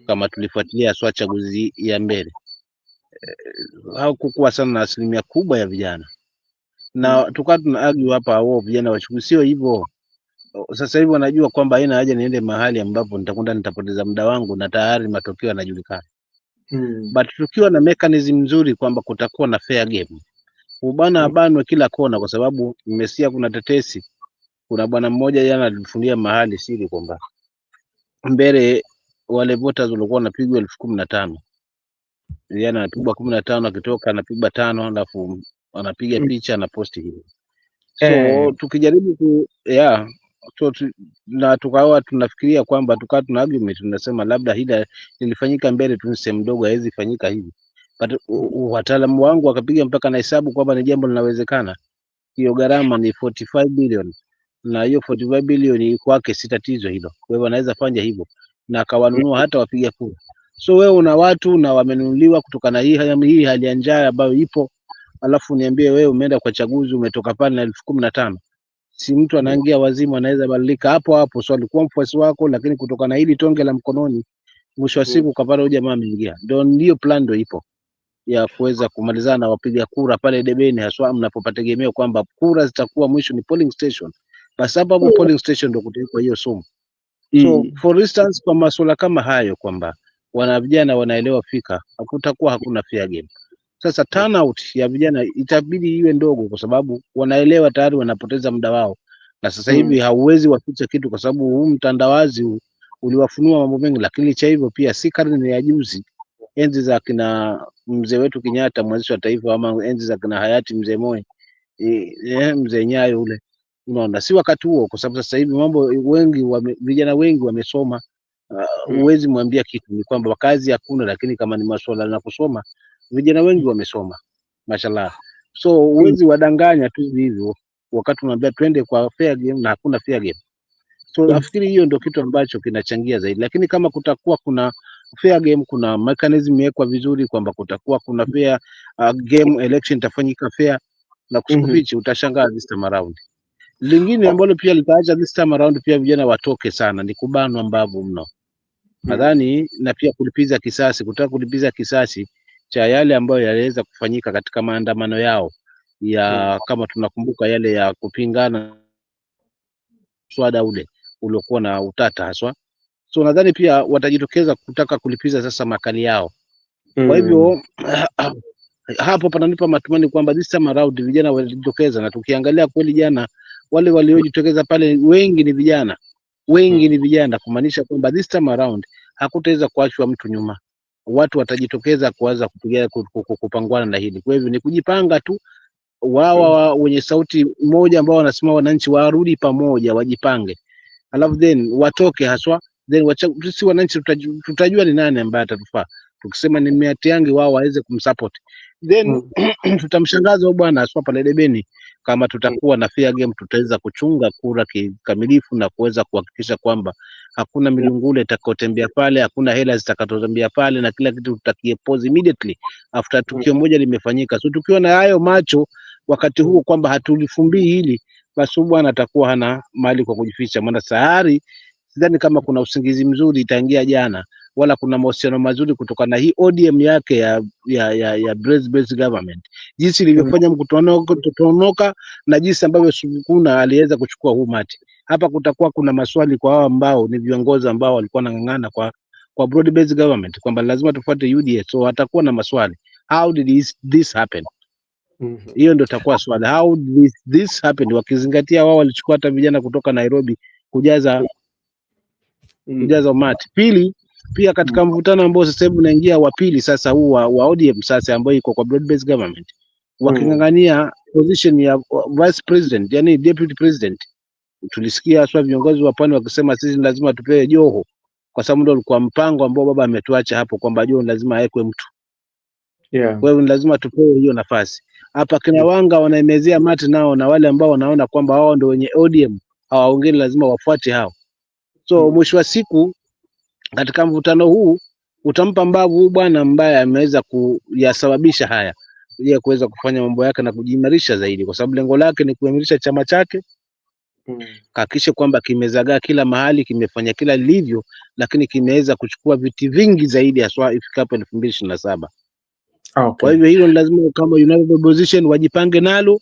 Kama tulifuatilia swala chaguzi ya mbele, hakukuwa sana na asilimia kubwa ya vijana, na tukawa tuna argue hapa wao vijana wachukue, sio hivyo. Sasa hivi wanajua kwamba haina haja niende mahali ambapo nitakwenda nitapoteza muda wangu na tayari matokeo yanajulikana. But tukiwa na mechanism nzuri kwamba kutakuwa na fair game, ubana abanwe kila kona, kwa sababu nimesikia kuna tetesi, kuna bwana mmoja jana alifundia mahali siri kwamba mbele wale voters walikuwa wanapigwa 15,000, jana anapigwa 15, akitoka anapigwa 5, alafu anapiga picha na posti hiyo. So tukijaribu na tukawa tunafikiria kwamba tukawa tuna argument, tunasema labda hila lilifanyika mbele tu sehemu ndogo, haiwezi fanyika hivi. But wataalamu wangu wakapiga mpaka na hesabu kwamba ni jambo linawezekana. Hiyo gharama ni 45 billion, na hiyo 45 billion kwake si tatizo hilo. Kwa hivyo anaweza fanya hivyo na akawanunua hata wapiga kura. So wewe una watu na wamenunuliwa kutokana hii hali ya njaa ambayo ipo, alafu niambie wewe umeenda kwa chaguzi umetoka pale na 15,000. Si mtu anaingia wazimu anaweza badilika hapo hapo. So alikuwa mfuasi wako, lakini kutokana na hili tonge la mkononi, mwisho wa siku kapata huyu jamaa ameingia. Ndio plan ndio ipo ya kuweza kumalizana na wapiga kura pale debeni, haswa mnapopategemea kwamba kura zitakuwa mwisho ni polling station. Basi hapo polling station ndio kutakuwa hiyo sumu. So for instance, kwa masuala kama hayo kwamba vijana wanaelewa fika, hakuna fair game. Sasa turnout ya vijana itabidi iwe ndogo, kwa sababu wanaelewa tayari wanapoteza muda wao, na sasa hivi hauwezi waficha kitu, kwa sababu huu mtandawazi uliwafunua mambo mengi. Lakini cha hivyo pia si karne ya juzi, enzi za kina mzee wetu Kenyatta, mwanzilishi wa taifa, ama enzi za kina hayati mzee Moi, mzee Nyayo ule, unaona, si wakati huo, kwa sababu sasa hivi vijana wengi wamesoma. Huwezi mwambia kitu, ni kwamba kazi hakuna, lakini kama ni masuala na kusoma, vijana wengi wamesoma, mashallah. So huwezi wadanganya tu hivyo wakati unaambia twende kwa fair game na hakuna fair game. So nafikiri hiyo ndio kitu ambacho kinachangia zaidi, lakini kama kutakuwa kuna fair game, kuna mechanism imewekwa vizuri kwamba kutakuwa kuna fair game, election itafanyika fair, na kusikufichi, utashangaa this time around. Lingine ambalo pia litaacha this time around pia vijana watoke sana ni kubanwa mbavu mno, nadhani, na pia kutaka kulipiza kisasi cha yale ambayo yaliweza kufanyika katika maandamano yao ya kama tunakumbuka yale ya kupingana swada ule uliokuwa na utata haswa. So nadhani pia watajitokeza kutaka kulipiza sasa makali yao. Kwa hivyo hapo pananipa matumaini kwamba this time around vijana watajitokeza, na tukiangalia kweli jana wale waliojitokeza pale wengi ni vijana, kumaanisha kwamba this time around hakutaweza kuachwa mtu nyuma. Watu watajitokeza kuanza kupangwana na hili. Kwa hivyo ni kujipanga tu, wao wenye sauti moja ambao wanasema wananchi warudi pamoja, wajipange, alafu then watoke haswa, then sisi wananchi tutajua ni nani ambaye atatufaa. Tukisema ni Matiang'i, wao waweze kumsupport, then tutamshangaza bwana haswa pale debeni. Kama tutakuwa na fair game, tutaweza kuchunga kura kikamilifu na kuweza kuhakikisha kwamba hakuna milungule itakayotembea pale, hakuna hela zitakazotembea pale, na kila kitu tutakiepose immediately after tukio moja limefanyika. So tukiwa na hayo macho wakati huo kwamba hatulifumbii hili, basi bwana atakuwa hana mali kwa kujificha. Maana sahari sidhani kama kuna usingizi mzuri itaingia jana, wala kuna mahusiano mazuri kutoka na hii ODM yake ya based government, jinsi ilivyofanya Tononoka na jinsi ambavyo Sifuna aliweza kuchukua huu mati. Hapa kutakuwa kuna maswali kwa hao ambao ni viongozi ambao walikuwa wanang'ang'ana kwa broad based government kwamba lazima tufuate UDA. So watakuwa na maswali, how did this happen? Hiyo ndio itakuwa swali, how did this happen, wakizingatia wao walichukua hata vijana kutoka Nairobi kujaza umati. Pili, pia katika mvutano ambao sasa hivi unaingia wa pili sasa, huu wa ODM sasa, ambayo iko kwa broad based government, wakingangania position ya vice president, yani deputy president. Tulisikia hasa viongozi wa pwani wakisema sisi lazima tupewe Joho, kwa sababu ndio ulikuwa mpango ambao baba ametuacha hapo kwamba Joho lazima awekwe mtu. Kwa hiyo lazima tupewe hiyo nafasi. Hapa kina Wanga wanaemezea mati nao, na wale ambao wanaona kwamba wao ndio wenye ODM, hawaongeni, lazima wafuate hao. So mwisho wa siku katika mvutano huu utampa mbavu huu bwana ambaye ameweza kuyasababisha haya, ili kuweza kufanya mambo yake na kujiimarisha zaidi, kwa sababu lengo lake ni kuimarisha chama chake, kahakikisha kwamba kimezagaa kila mahali, kimefanya kila lilivyo, lakini kimeweza kuchukua viti vingi zaidi haswa ifikapo 2027. Kwa hivyo hilo ni lazima kama United Opposition wajipange nalo,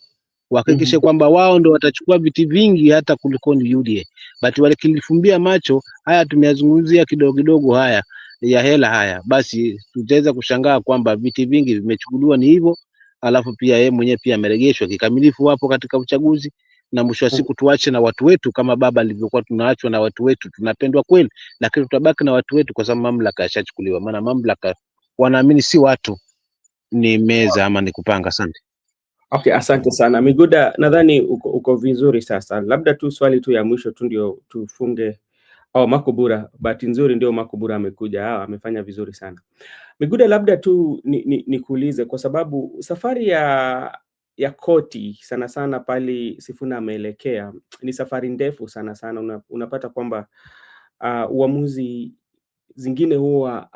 wahakikishe kwamba wao ndio watachukua viti vingi hata kuliko UDA. But walikilifumbia macho haya tumeyazungumzia kidogo kidogo haya ya hela haya, basi tutaweza kushangaa kwamba viti vingi vimechukuliwa ni hivyo, alafu pia yeye mwenyewe pia ameregeshwa kikamilifu hapo katika uchaguzi, na mwisho wa siku tuache na watu wetu kama baba alivyokuwa tunaachwa na watu wetu. Tunapendwa kweli, lakini tutabaki na watu wetu kwa sababu mamlaka yashachukuliwa. Maana mamlaka wanaamini si watu, ni meza ama ni kupanga. Asante. Okay, asante sana Miguda, nadhani uko vizuri sasa. Labda tu swali tu ya mwisho tu ndio tufunge. Makubura, bahati nzuri ndio Makubura amekuja, amefanya vizuri sana. Miguda, labda tu nikuulize, kwa sababu safari ya koti sana sana pale Sifuna ameelekea ni safari ndefu sana sana. Unapata kwamba uamuzi zingine huwa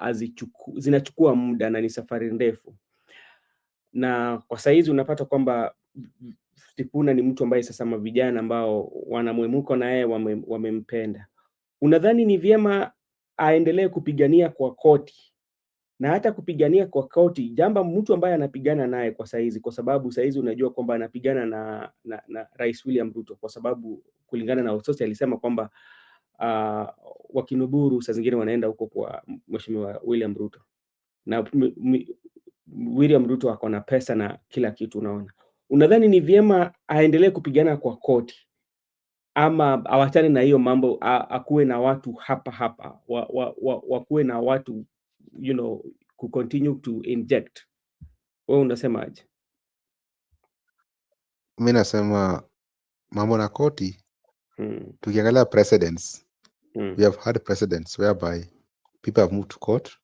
zinachukua muda na ni safari ndefu, na kwa saizi unapata kwamba Sifuna ni mtu ambaye sasa vijana ambao wanamwemuko na yeye wamempenda. Unadhani ni vyema aendelee kupigania kwa koti, na hata kupigania kwa koti mtu ambaye anapigana naye kwa saizi, kwa sababu saizi unajua kwamba anapigana na Rais William Ruto, kwa sababu kulingana na Ososi alisema kwamba wakina Oburu saa zingine wanaenda huko kwa Mheshimiwa William Ruto, na William Ruto ako na pesa na kila kitu. Unaona, unadhani ni vyema aendelee kupigana kwa koti ama awachane na hiyo mambo, akuwe na watu hapa wakuwe na watu ku continue to inject? Wewe unasemaje? Mi nasema mambo na koti, tukiangalia precedents, we have had precedents whereby people have moved to court,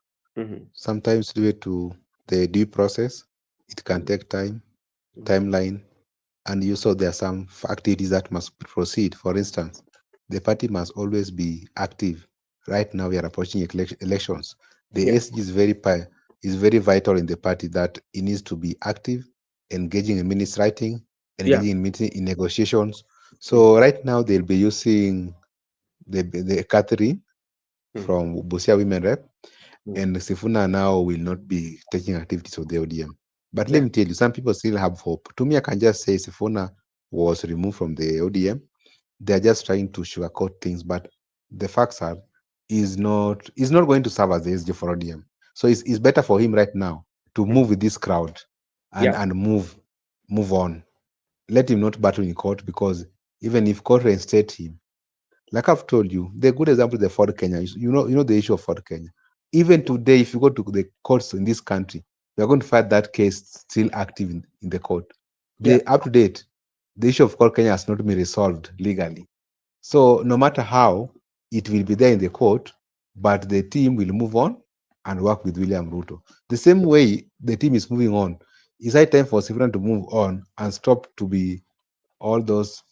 sometimes due to the due process, it can take time, timeline, and also there are some activities that must proceed. For instance, the party must always be active. Right now we are approaching elections. The SG is very vital in the party, that it needs to be active, engaging in minutes writing, engaging in negotiations. So right now they'll be using the Catherine from Busia Women Rep, and Sifuna now will not be taking activities of the ODM. But let me tell you, some people still have hope. To me, I can just say Sifuna was removed from the ODM. They're just trying to sugarcoat things, but the facts are he's not going to serve as the SG for ODM. So it's better for him right now to move with this crowd and move on. Let him not battle in court, because even if court reinstate him, like I've told you, the good example is the Ford Kenya. You know the issue of Ford Kenya. Even today, if you go to the courts in this country, we are going to find that case still active in the court. Up to date, the issue of Ford Kenya has not been resolved legally. So no matter how, it will be there in the court, but the team will move on and work with William Ruto. The same way the team is moving on, it's high time for Sifuna to move on and stop to be all those,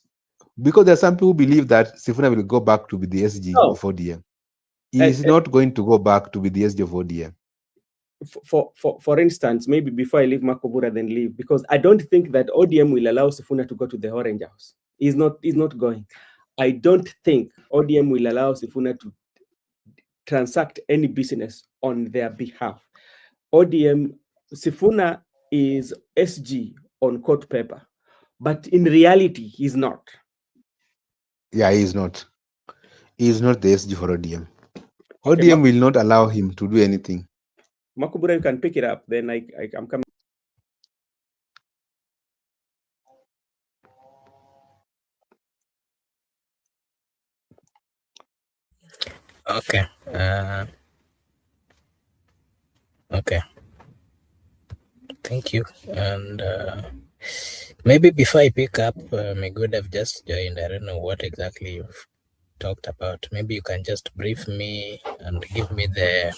because there are some people who believe that Sifuna will go back to be the SG of ODM. He is not going to go back to be the SG of ODM. For instance, maybe before I leave Makobura, then leave, because I don't think that ODM will allow Sifuna to go to the Orange House. He's not going. I don't think ODM will allow Sifuna to transact any business on their behalf. ODM, Sifuna is SG on court paper, but in reality, he's not. Yeah, he is not. He is not the SG for ODM. ODM will not allow him to do anything. Makubura, you can pick it up. Then I'm coming. Okay. Okay. Thank you. And maybe before I pick up, Migud, I've just joined. I don't know what exactly you've talked about. Maybe you can just brief me and give me the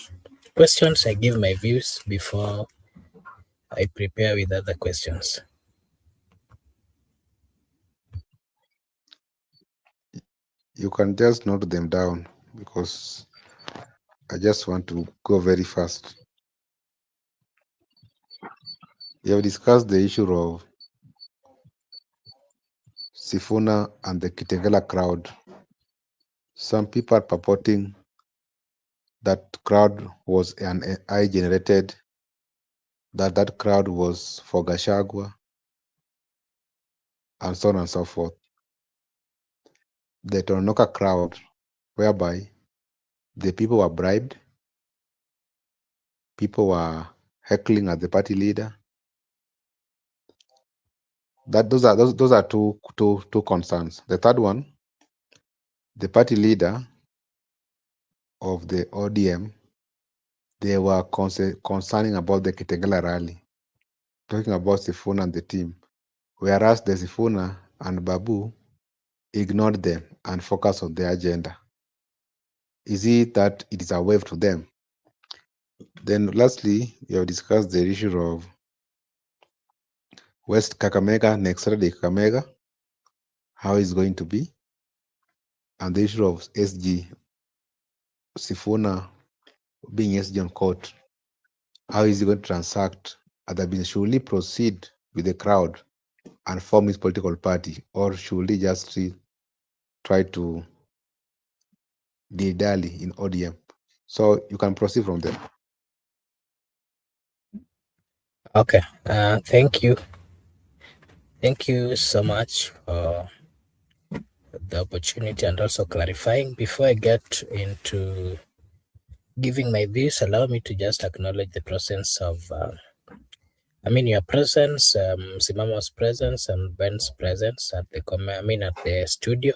questions. I give my views before I prepare with other questions. You can just note them down, because I just want to go very fast. We have discussed the issue of Sifuna and the Kitengela crowd. Some people are purporting that crowd was an AI generated, that crowd was for Gashagwa, and so on and so forth. The Tononoka crowd, whereby the people were bribed, people were heckling at the party leader. Those are two concerns. The third one, the party leader of the ODM, they were concerning about the Kitengela rally, talking about Sifuna and the team, whereas the Sifuna and Babu ignored them and focused on their agenda. Is it that it is a wave to them? Then lastly, we have discussed the issue of West Kakamega, next Saturday Kakamega, how it's going to be, and the issue of SG, Sifuna being SG on court, how is he going to transact? Should he proceed with the crowd and form his political party, or should he just try to dilly in ODM? So you can proceed from there. Okay. Thank you. Thank you so much for the opportunity and also clarifying. Before I get into giving my views, allow me to just acknowledge the presence of, your presence, Simamo's presence, and Ben's presence at the at the studio,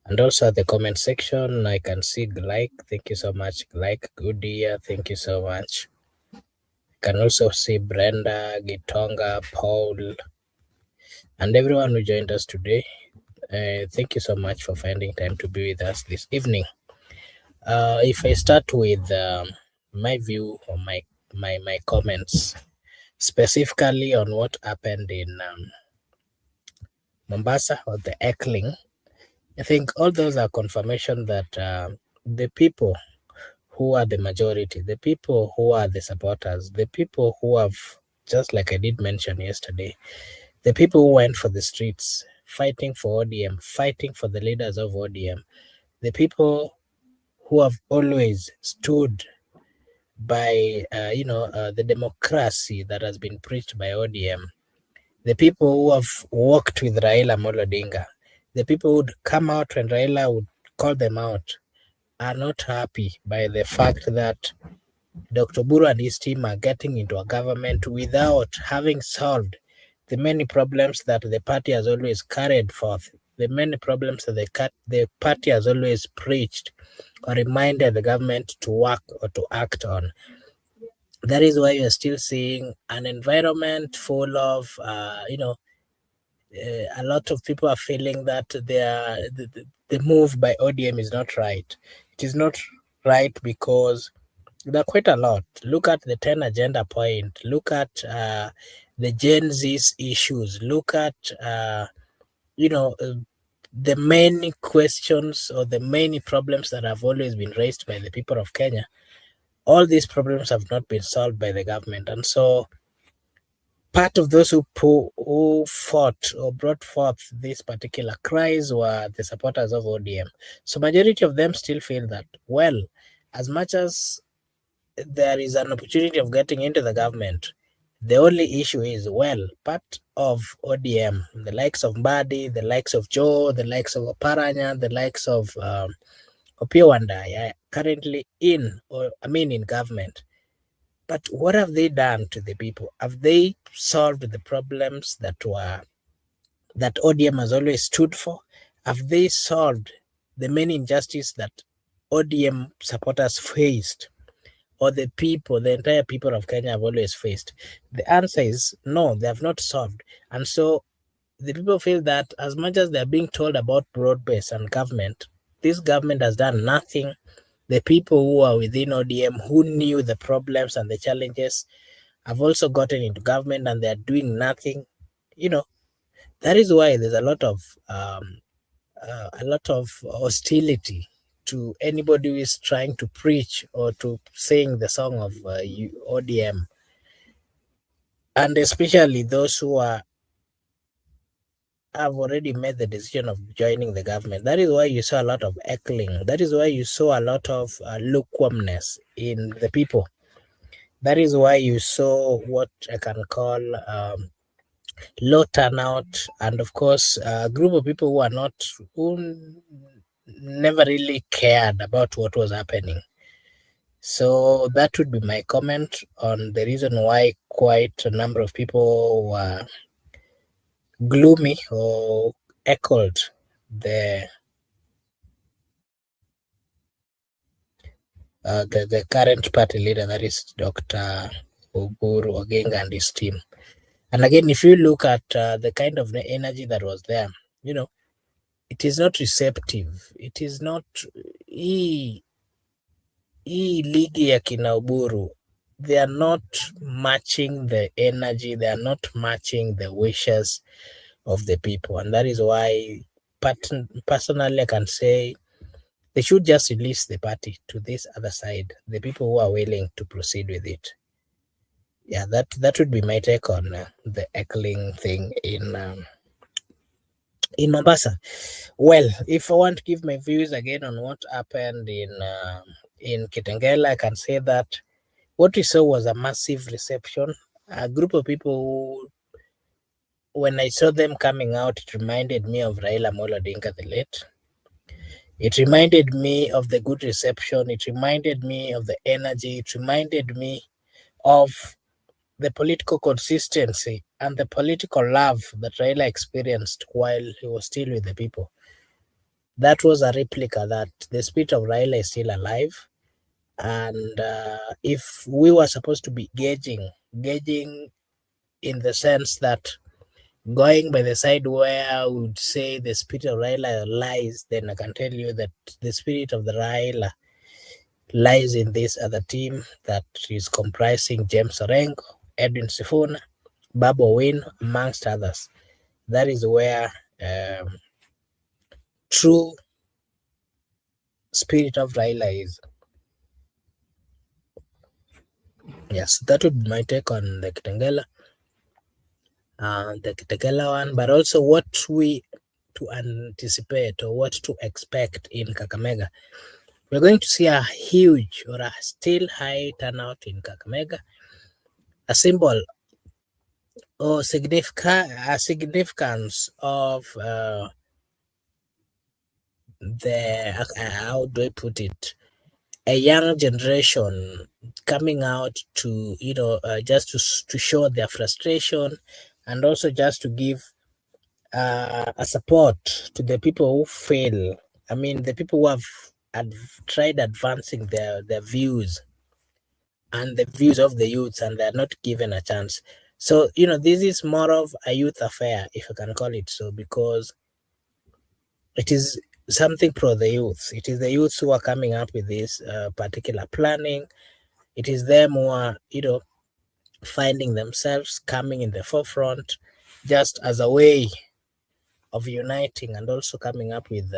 and also at the comment section. I can see like, thank you so much, like, good year, thank you so much. I can also see Brenda, Gitonga, Paul, and everyone who joined us today. Thank you so much for finding time to be with us this evening. If I start with my view or my comments specifically on what happened in Mombasa or the heckling, I think all those are confirmation that the people who are the majority, the people who are the supporters, the people who have, just like I did mention yesterday, the people who went for the streets fighting for ODM, fighting for the leaders of ODM, the people who have always stood by the democracy that has been preached by ODM, the people who have worked with Raila Amolo Odinga, the people who would come out when Raila would call them out, are not happy by the fact that Dr. Oburu and his team are getting into a government without having solved the many problems that the party has always carried forth, the many problems that the party has always preached or reminded the government to work or to act on. That is why you're still seeing an environment full of, a lot of people are feeling that the move by ODM is not right. It is not right because there are quite a lot. Look at the 10 agenda point. Look at the Gen Z's issues. Look at, the many questions or the many problems that have always been raised by the people of Kenya. All these problems have not been solved by the government. And so part of those who fought or brought forth these particular cries were the supporters of ODM. So majority of them still feel that, well, as much as there is an opportunity of getting into the government, the only issue is, well, part of ODM, the likes of Mbadi, the likes of Joe, the likes of Oparanya, the likes of Opiyo Wandayi are currently in government. But what have they done to the people? Have they solved the problems that ODM has always stood for? Have they solved the many injustices that ODM supporters faced, or the entire people of Kenya have always faced? The answer is no, they have not solved. And so the people feel that as much as they're being told about broad-based and government, this government has done nothing. The people who are within ODM, who knew the problems and the challenges, have also gotten into government and they're doing nothing. That is why there's a lot of hostility to anybody who is trying to preach or to sing the song of ODM, and especially those who have already made the decision of joining the government. That is why you saw a lot of heckling. That is why you saw a lot of lukewarmness in the people. That is why you saw what I can call low turnout, and of course a group of people who never really cared about what was happening. So that would be my comment on the reason why quite a number of people were gloomy or echoed the current party leader, that is Dr. Oburu Oginga and his team. And again, if you look at the kind of the energy that was there, it is not receptive. It is not hii ligi ya kina Oburu. They are not matching the energy. They are not matching the wishes of the people. And that is why, personally, I can say they should just release the party to this other side, the people who are willing to proceed with it. Yeah, that would be my take on the heckling thing in Mombasa. Well, if I want to give my views again on what happened in Kitengela, I can say that what we saw was a massive reception. A group of people when I saw them coming out, it reminded me of Raila Amolo Odinga the late. It reminded me of the good reception. It reminded me of the energy. It reminded me of the political consistency and the political love that Raila experienced while he was still with the people. That was a replica that the spirit of Raila is still alive. And if we were supposed to be gauging in the sense that going by the side where I would say the spirit of Raila lies, then I can tell you that the spirit of the Raila lies in this other team that is comprising James Orengo, Edwin Sifuna, Babu Owino, amongst others. That is where true spirit of Raila is. Yes, that would be my take on the Kitengela. The Kitengela one, but also what we to anticipate or what to expect in Kakamega. We're going to see a huge or a still high turnout in Kakamega, a symbol or significance of the how do I put it? A young generation coming out to just to show their frustration, and also just to give a support to the people who fail. I mean, the people who have tried advancing their views and the views of the youths, and they're not given a chance. So, this is more of a youth affair, if I can call it so, because it is something pro the youth. It is the youths who are coming up with this particular planning. It is them who are, finding themselves coming in the forefront just as a way of uniting and also coming up with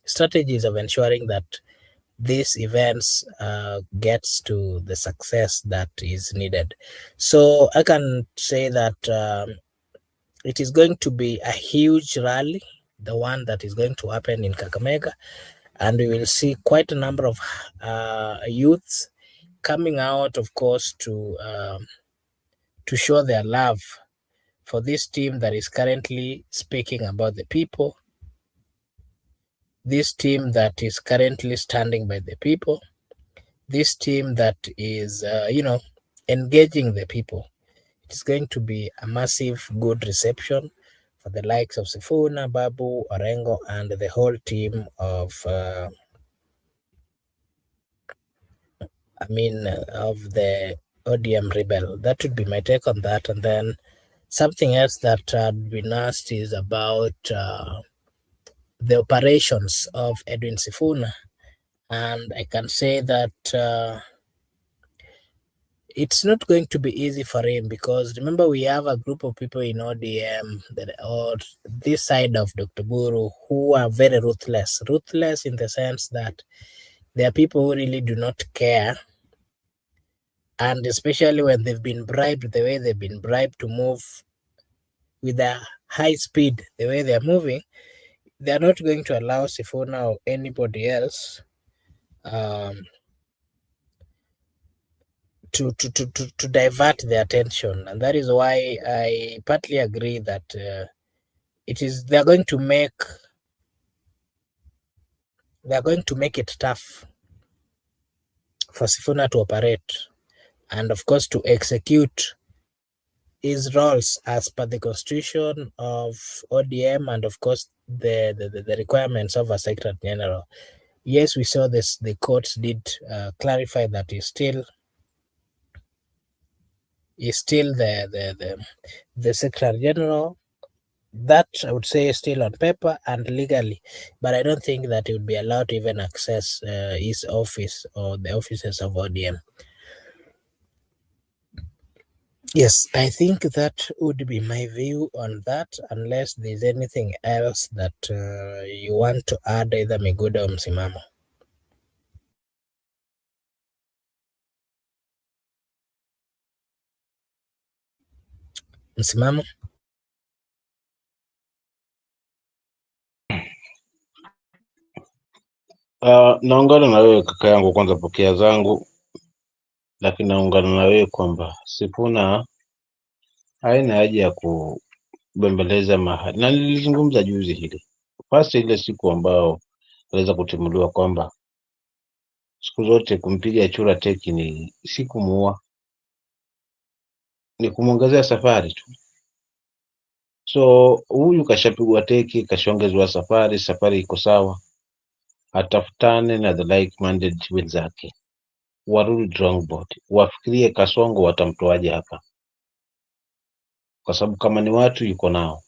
strategies of ensuring that these events gets to the success that is needed. So I can say that it is going to be a huge rally, the one that is going to happen in Kakamega, and we will see quite a number of youths coming out, of course, to show their love for this team that is currently speaking about the people, this team that is currently standing by the people, this team that is, engaging the people. It's going to be a massive good reception for the likes of Sifuna, Babu, Orengo, and the whole team of, of the ODM rebel. That would be my take on that. And then something else that had been asked is about the operations of Edwin Sifuna. And I can say that it's not going to be easy for him, because remember, we have a group of people in ODM or this side of Dr. Oburu who are very ruthless in the sense that there are people who really do not care, and especially when they've been bribed the way they've been bribed to move with a high speed the way they're moving, they're not going to allow Sifuna or anybody else to divert the attention. And that is why I partly agree that they're going to make it tough for Sifuna to operate and, of course, to execute his roles as per the constitution of ODM and, of course, the requirements of a Secretary General. Yes, we saw this. The courts did clarify that he's still the Secretary General. That I would say is still on paper and legally, but I don't think that he would be allowed to even access his office or the offices of ODM. Yes, I think that would be my view on that, unless there's anything else that you want to add, either Miguda or Msimamo. Msimamo? Naungana na wewe kaka yangu, kwanza pokea zangu, lakini naungana na wewe kwamba Sifuna haina haja ya kubembeleza mahali, na nilizungumza juzi hili first, ile siku ambao aliweza kutimuliwa kwamba siku zote kumpiga chura teki ni si kumuua, ni kumwongezea safari tu. So huyu kashapigwa teki, kashaongezwa safari, safari iko sawa, atafutane na the like minded wenzake, warudi drawing board, wafikirie Kasongo watamtoaje hapa, kwa sababu kama ni watu yuko nao,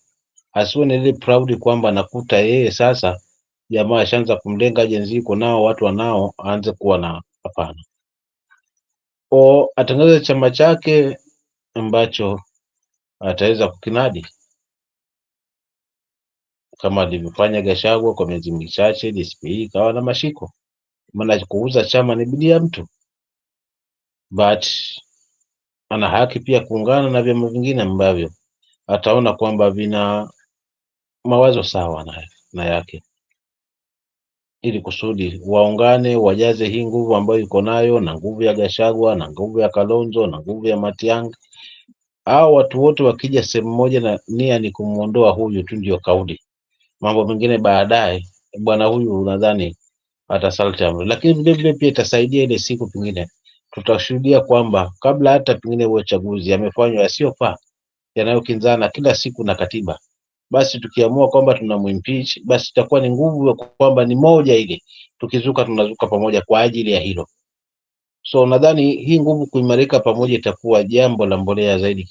asiwe na ile proud kwamba nakuta yeye sasa jamaa ashaanza kumlenga jenzi, yuko nao watu wanao, aanze kuwa na hapana, o atangaze chama chake ambacho ataweza kukinadi kama alivyofanya Gachagua kwa miezi michache DSP ikawa na mashiko, maana kuuza chama ni bidii ya mtu, but ana haki pia kuungana na vyama vingine ambavyo ataona kwamba vina mawazo sawa na yake, ili kusudi waungane, wajaze hii nguvu ambayo iko nayo, na nguvu ya Gachagua na nguvu ya Kalonzo na nguvu ya Matiang'i. Hao watu wote wakija sehemu moja na nia ni kumuondoa huyu tu, ndio kauli. Mambo mengine baadaye, bwana huyu nadhani atasalti amri, lakini vile vile pia itasaidia ile siku pengine tutashuhudia kwamba kabla hata pengine huo uchaguzi yamefanywa yasiyofaa, yanayokinzana kila siku na katiba. Basi tukiamua kwamba tunamwimpeach, basi itakuwa ni nguvu ya kwamba ni moja ile, tukizuka tunazuka pamoja kwa ajili ya hilo. So nadhani hii nguvu kuimarika pamoja itakuwa jambo la mbolea zaidi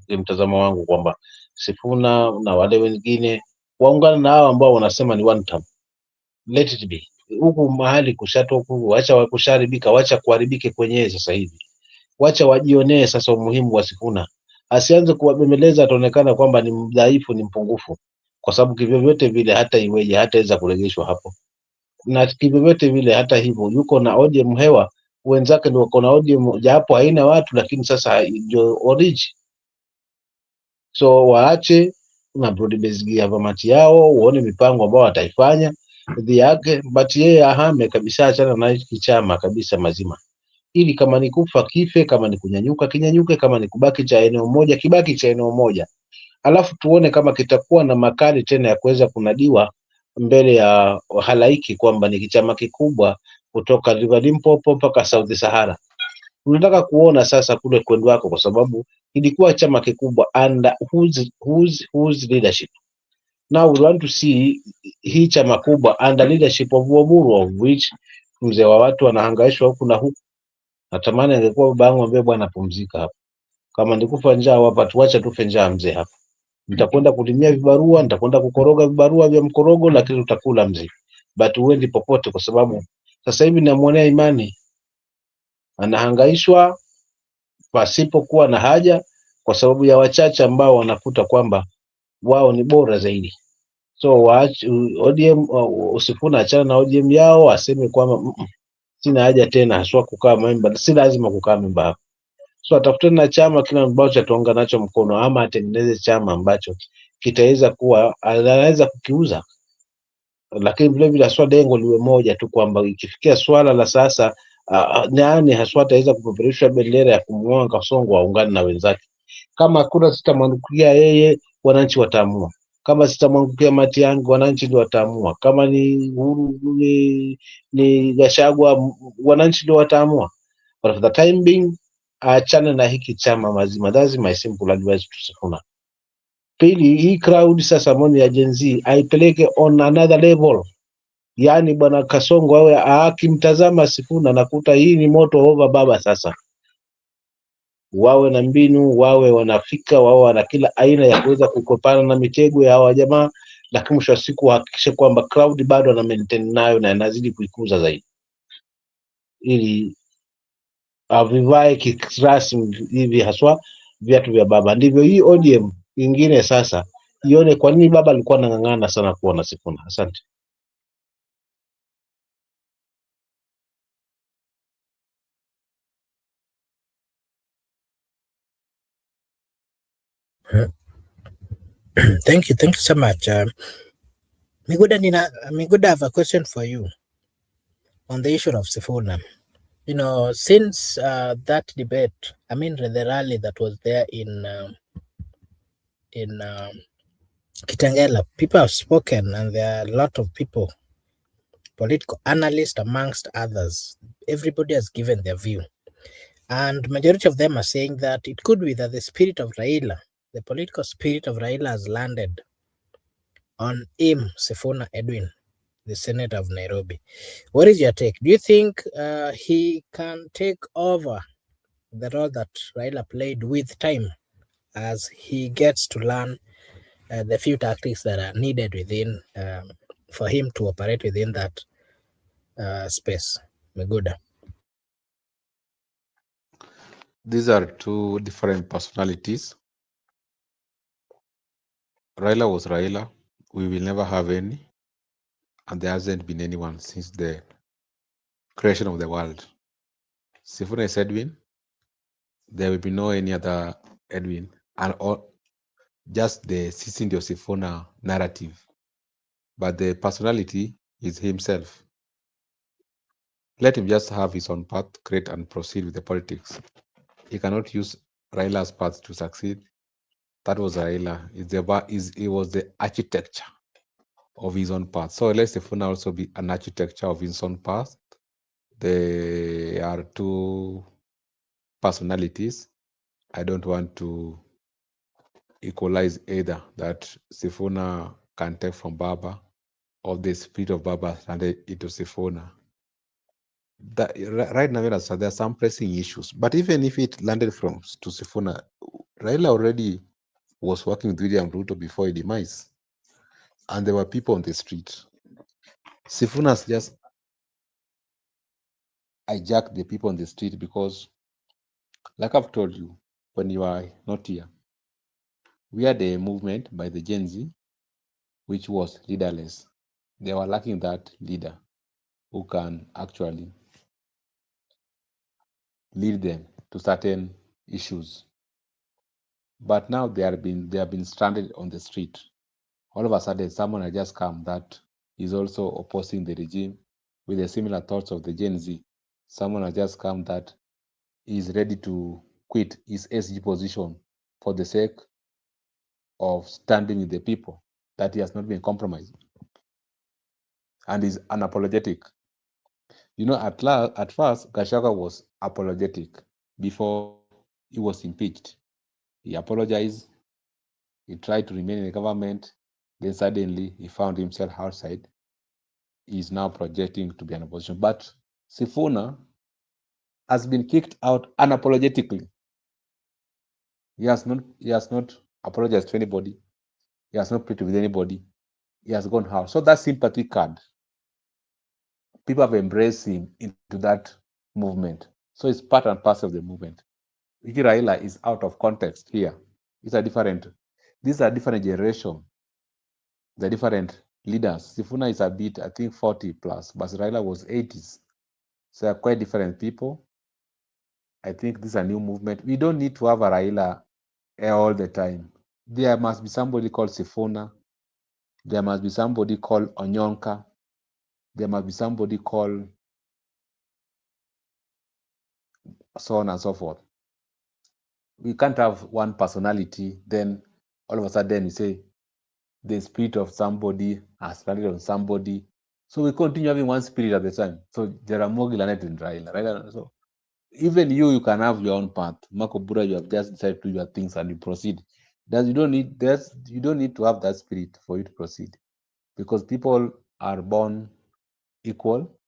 kimtazamo wangu, kwamba Sifuna na wale wengine waungana na hao ambao wanasema ni one term. Let it be. Huku mahali kushatoka, wacha kusharibika, wacha kuharibike kwenyewe sasa hivi. Wacha wajionee sasa umuhimu wa Sifuna. Asianze kuwabembeleza, ataonekana kwamba ni mdhaifu, ni mpungufu, kwa sababu kivyovyote vile hata iweje hataweza kuregeshwa hapo, na kivyovyote vile hata hivyo yuko na ODM hewa, wenzake ndio wako na ODM japo haina watu, lakini sasa ndio origin. So waache na broad based government yao, uone mipango ambao wataifanya dhidi yake, but yeye ahame kabisa, achana na hiki chama kabisa mazima, ili kama ni kufa kife, kama ni kunyanyuka kinyanyuke, kama ni kubaki cha eneo moja kibaki cha eneo moja, alafu tuone kama kitakuwa na makali tena ya kuweza kunadiwa mbele ya halaiki kwamba ni chama kikubwa kutoka River Limpopo mpaka South Sahara. Tunataka kuona sasa kule kwendo wako, kwa sababu ilikuwa chama kikubwa under whose leadership. Now we want to see hii chama kubwa under leadership of Oburu, of which mzee wa watu anahangaishwa huku na huku. Natamani angekuwa baba yangu ambaye bwana pumzika hapa, kama nikufa njaa hapa, tuache tufe njaa mzee hapa. Nitakwenda kulimia vibarua, nitakwenda kukoroga vibarua vya mkorogo, lakini utakula mzee, but uendi popote, kwa sababu sasa hivi namuonea imani anahangaishwa pasipokuwa na haja, kwa sababu ya wachache ambao wanakuta kwamba wao ni bora zaidi. So ODM Sifuna achana na ODM yao, aseme kwamba sina haja tena haswa kukaa memba, si lazima kukaa memba hapo. So atafutane na chama kile ambacho ataunga nacho mkono, ama atengeneze chama ambacho kitaweza kuwa anaweza kukiuza, lakini vile vile haswa lengo liwe moja tu, kwamba ikifikia swala la sasa nani haswa ataweza kupeperusha bendera ya kumuoa Kasongo aungane na wenzake. Kama kuna sitamwangukia yeye, wananchi wataamua. Kama sitamwangukia Matiang'i, wananchi ndio wataamua. Kama ni Uhuru ni Gachagua, wananchi ndio wataamua. But for the time being, achana na hiki chama mazima. That's my simple advice to Sifuna. Pili, hii crowd sasa moni ya Gen Z aipeleke on another level. Yani bwana Kasongo awe akimtazama Sifuna nakuta hii ni moto over baba. Sasa wawe na mbinu, wawe wanafika, wawe wana kila aina ya kuweza kukopana na mitego ya hawa jamaa, lakini mwisho wa siku hakikisha kwamba crowd bado ana maintain nayo na inazidi kuikuza zaidi, ili avivae kirasmi hivi haswa viatu vya baba. Ndivyo hii ODM ingine sasa ione kwa nini baba alikuwa anang'ang'ana sana kuona Sifuna. Asante. Thank you so much. Miguda, I have a question for you on the issue of Sifuna. You know, since that debate, I mean the rally that was there in in Kitengela. People have spoken, and there are a lot of people, political analysts amongst others. Everybody has given their view. And majority of them are saying that it could be that the spirit of Raila, the political spirit of Raila, has landed on him, Sifuna Edwin, the senator of Nairobi. What is your take? Do you think he can take over the role that Raila played with time as he gets to learn the few tactics that are needed within for him to operate within that space? Meguda. These are two different personalities. Raila was Raila. We will never have any. And there hasn't been anyone since the creation of the world. Sifuna is Edwin. There will be no any other Edwin. And all, just the Sisindi of Sifuna narrative. But the personality is himself. Let him just have his own path, create and proceed with the politics. He cannot use Raila's path to succeed. That was Raila. It was the architecture of his own path. So let Sifuna also be an architecture of his own path. They are two personalities. I don't want to equalize either, that Sifuna can take from Baba or the spirit of Baba landed into Sifuna. That, right now, there are some pressing issues. But even if it landed to Sifuna, Raila already was working with William Ruto before he demise. And there were people on the street. Sifuna's just hijacked the people on the street because, like I've told you, when you are not here, we had a movement by the Gen Z, which was leaderless. They were lacking that leader who can actually lead them to certain issues. But now they have been stranded on the street. All of a sudden, someone has just come that is also opposing the regime with the similar thoughts of the Gen Z. Someone has just come that is ready to quit his SG position for the sake of standing with the people, that he has not been compromised and is unapologetic. You know, at first, Gachagua was apologetic before he was impeached. He apologized. He tried to remain in the government. Then suddenly he found himself outside. He is now projecting to be an opposition. But Sifuna has been kicked out unapologetically. He has not apologized to anybody. He has not pleaded with anybody. He has gone out. So that sympathy card, people have embraced him into that movement. So it's part and parcel of the movement. Iki Raila is out of context here. These are different generation. They're different leaders. Sifuna is a bit, I think, 40 plus, but Raila was 80s. So they're quite different people. I think this is a new movement. We don't need to have a Raila all the time. There must be somebody called Sifuna. There must be somebody called Onyonka. There must be somebody called so on and so forth. We can't have one personality, then all of a sudden you say the spirit of somebody has landed on somebody. So we continue having one spirit at the time. So Jaramogi landed in Raila. So even you can have your own path. Marco Bura, you have just decided to do your things and you proceed. You don't need to have that spirit for you to proceed, because people are born equal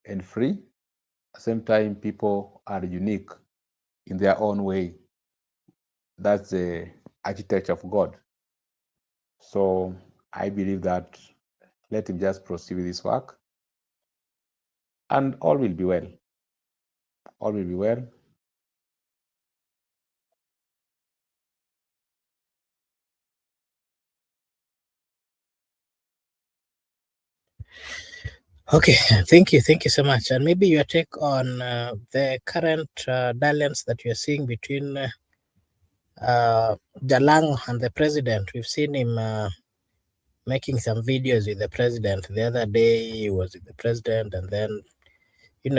and free. At the same time, people are unique in their own way. That's the architecture of God. So I believe that let him just proceed with his work and all will be well. All will be well. Okay, thank you so much. And maybe your take on the current dalliance that you're seeing between Jalang and the president. We've seen him making some videos with the president. The other day he was with the president, and then,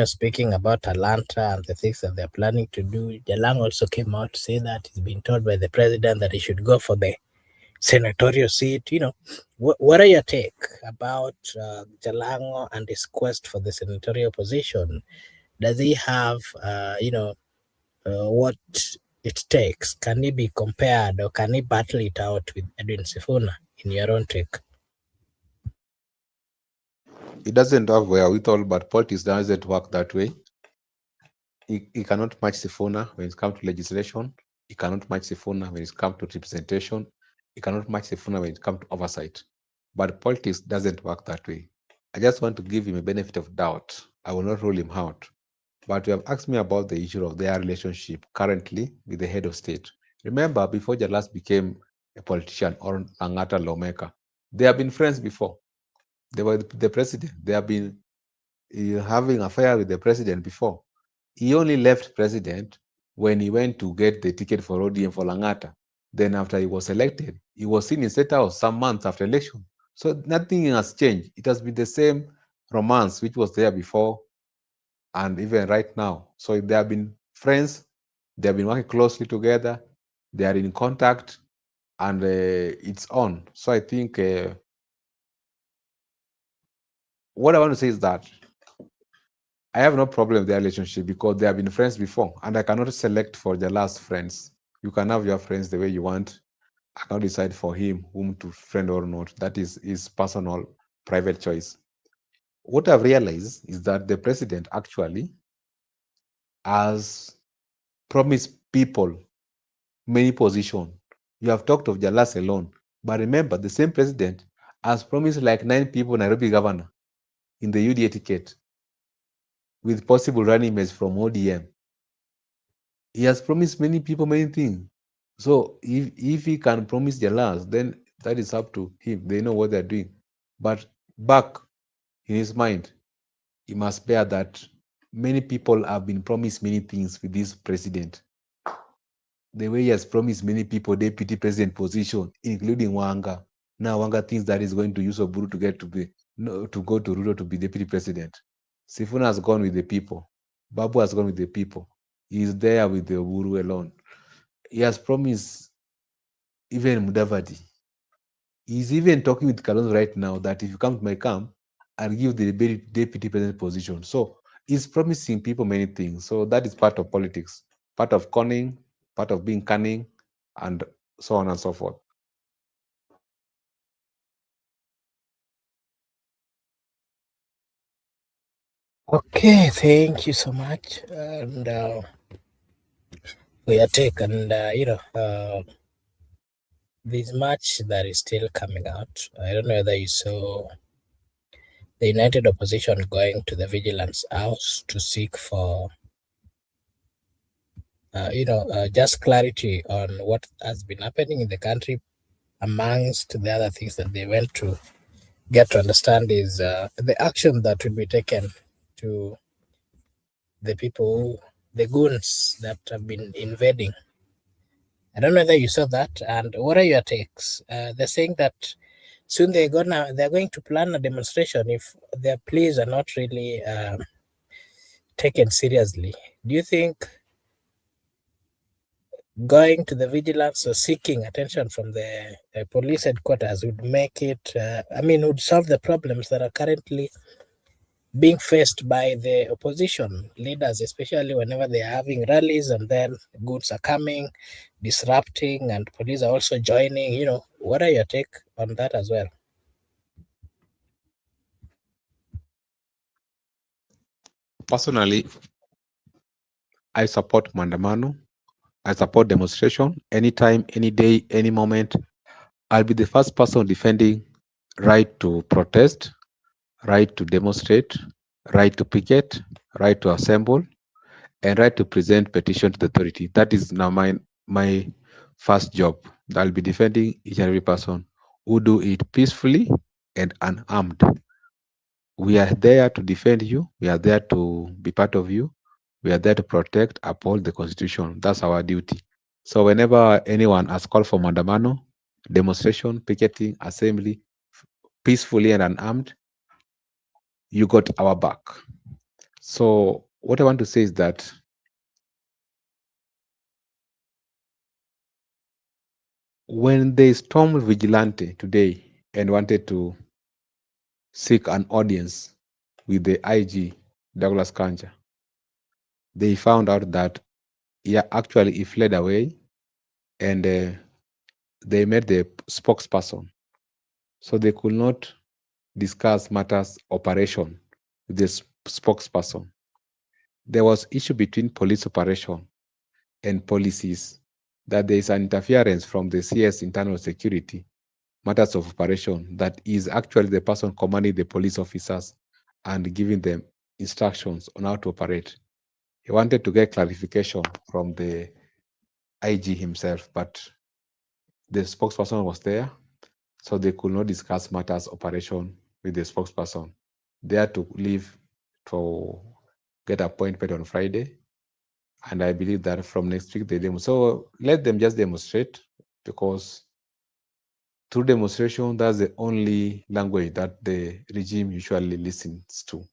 speaking about Atlanta and the things that they're planning to do. Jalang also came out to say that he's been told by the president that he should go for the senatorial seat. What are your take about Jalango and his quest for the senatorial position? Does he have, what it takes? Can he be compared, or can he battle it out with Edwin Sifuna, in your own take? It doesn't have wherewithal, but politics doesn't work that way. He cannot match Sifuna when it comes to legislation. He cannot match Sifuna when it comes to representation. He cannot match Sifuna when it comes to oversight. But politics doesn't work that way. I just want to give him a benefit of doubt. I will not rule him out. But you have asked me about the issue of their relationship currently with the head of state. Remember, before Jalas became a politician or Langata lawmaker, they have been friends before. They were the president. They have been having affair with the president before. He only left president when he went to get the ticket for ODM for Langata. Then after he was elected, he was seen in State House some months after election. So nothing has changed. It has been the same romance which was there before and even right now. So they have been friends. They have been working closely together. They are in contact, and it's on. So I think what I want to say is that I have no problem with their relationship because they have been friends before, and I cannot select for the last friends. You can have your friends the way you want. I cannot decide for him whom to friend or not. That is his personal, private choice. What I've realized is that the president actually has promised people many positions. You have talked of Jalas alone, but remember, the same president has promised like 9 people Nairobi governor in the UDA ticket with possible running mates from ODM. He has promised many people many things. So if he can promise Jalas, then that is up to him. They know what they're doing. But back in his mind, he must bear that many people have been promised many things with this president. The way he has promised many people deputy president position, including Wanga. Now Wanga thinks that he's going to use Oburu to get to go to Ruto to be deputy president. Sifuna has gone with the people. Babu has gone with the people. He is there with the Oburu alone. He has promised even Mudavadi. He's even talking with Kalonzo right now that if you come to my camp, I'll give the deputy president position. So he's promising people many things. So that is part of politics, part of conning, part of being cunning, and so on and so forth. Okay, thank you so much, and for your take. And this match that is still coming out. I don't know whether you saw the United Opposition going to the Vigilance House to seek for, just clarity on what has been happening in the country. Amongst the other things that they went to get to understand is the action that will be taken to the people, the goons that have been invading. I don't know whether you saw that, and what are your takes? They're saying that soon they're going to plan a demonstration if their pleas are not really taken seriously. Do you think going to the vigilance or seeking attention from the police headquarters would make it, would solve the problems that are currently being faced by the opposition leaders, especially whenever they're having rallies and then goods are coming, disrupting, and police are also joining? What are your take on that as well? Personally, I support Mandamano. I support demonstration anytime, any day, any moment. I'll be the first person defending right to protest, right to demonstrate, right to picket, right to assemble, and right to present petition to the authority. That is now my first job. I'll be defending each and every person who do it peacefully and unarmed. We are there to defend you. We are there to be part of you. We are there to protect, uphold the Constitution. That's our duty. So whenever anyone has called for mandamano, demonstration, picketing, assembly, peacefully and unarmed, you got our back. So what I want to say is that When they stormed Vigilante today and wanted to seek an audience with the IG, Douglas Kanja, they found out that actually he fled away, and they met the spokesperson. So they could not discuss matters operation with the spokesperson. There was issue between police operation and policies, that there is an interference from the CS internal security matters of operation, that is actually the person commanding the police officers and giving them instructions on how to operate. He wanted to get clarification from the IG himself, but the spokesperson was there, so they could not discuss matters operation with the spokesperson. They had to leave to get appointment on Friday, and I believe that from next week they demonstrate. So let them just demonstrate, because through demonstration, that's the only language that the regime usually listens to.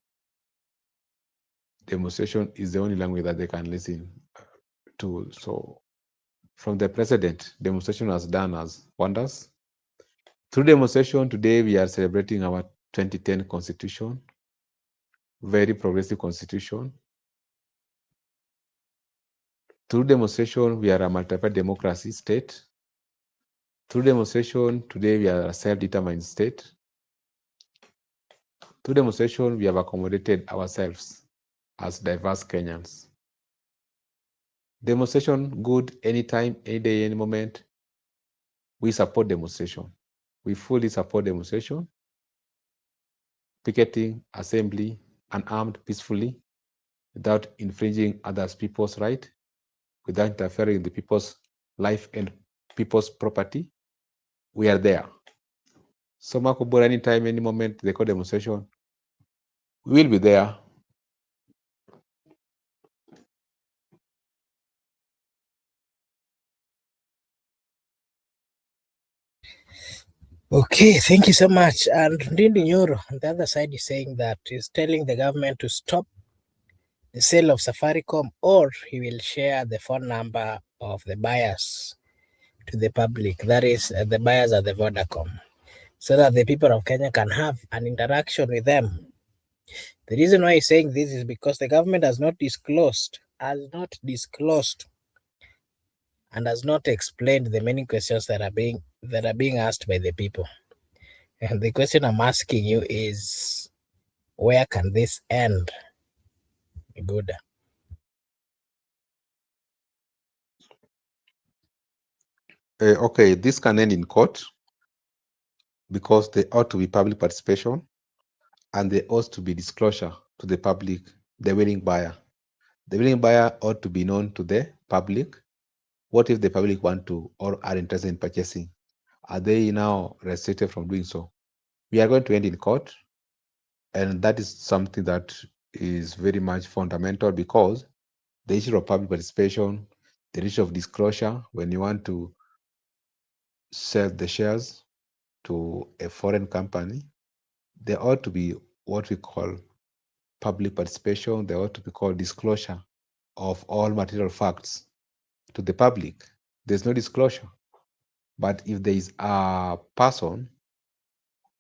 Demonstration is the only language that they can listen to. So from the president, demonstration has done us wonders. Through demonstration, today we are celebrating our 2010 constitution, very progressive constitution. Through demonstration, we are a multi-party democracy state. Through demonstration, today we are a self-determined state. Through demonstration, we have accommodated ourselves as diverse Kenyans. Demonstration good anytime, any day, any moment. We support demonstration. We fully support demonstration, picketing, assembly, unarmed, peacefully, without infringing others people's right, without interfering in the people's life and people's property. We are there. So Makubura, anytime, any moment, they call demonstration, we will be there. Okay, thank you so much. And Ndindi Nyoro on the other side is saying that he's telling the government to stop the sale of Safaricom, or he will share the phone number of the buyers to the public. That is, the buyers are the Vodacom, so that the people of Kenya can have an interaction with them. The reason why he's saying this is because the government has not disclosed, and has not explained the many questions that are being asked by the people. And the question I'm asking you is, where can this end? Good. Okay, this can end in court, because there ought to be public participation, and there ought to be disclosure to the public, the willing buyer. The willing buyer ought to be known to the public. What if the public want to or are interested in purchasing? Are they now restricted from doing so? We are going to end in court, and that is something that is very much fundamental, because the issue of public participation, the issue of disclosure, when you want to sell the shares to a foreign company, there ought to be what we call public participation. There ought to be called disclosure of all material facts to the public. There's no disclosure. But if there is a person,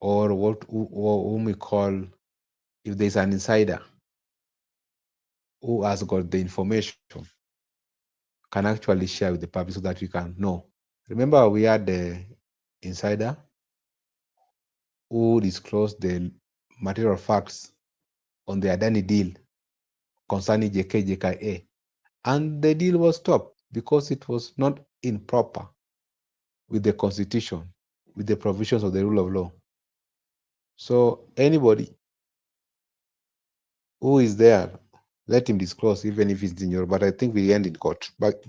or whom we call, if there's an insider who has got the information, can actually share with the public so that we can know. Remember, we had the insider who disclosed the material facts on the Adani deal concerning JKA, and the deal was stopped because it was not in proper with the constitution, with the provisions of the rule of law. So anybody who is there, let him disclose, even if it's in your. But I think we end in court. Back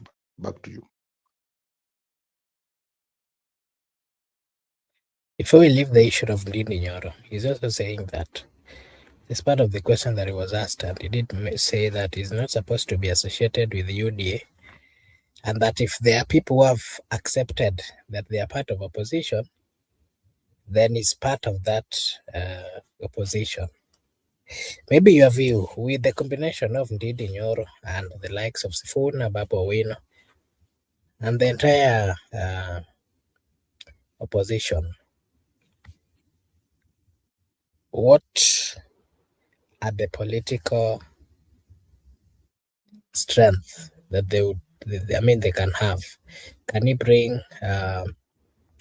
to you. Before we leave the issue of Ndindi Nyoro, he's also saying that it's part of the question that he was asked, and he did say that he's not supposed to be associated with the UDA, and that if there are people who have accepted that they are part of opposition, then it's part of that opposition. Maybe your view, with the combination of Ndindi Nyoro and the likes of Sifuna, Babu Owino, and the entire opposition, what are the political strength that they can have? Can he bring,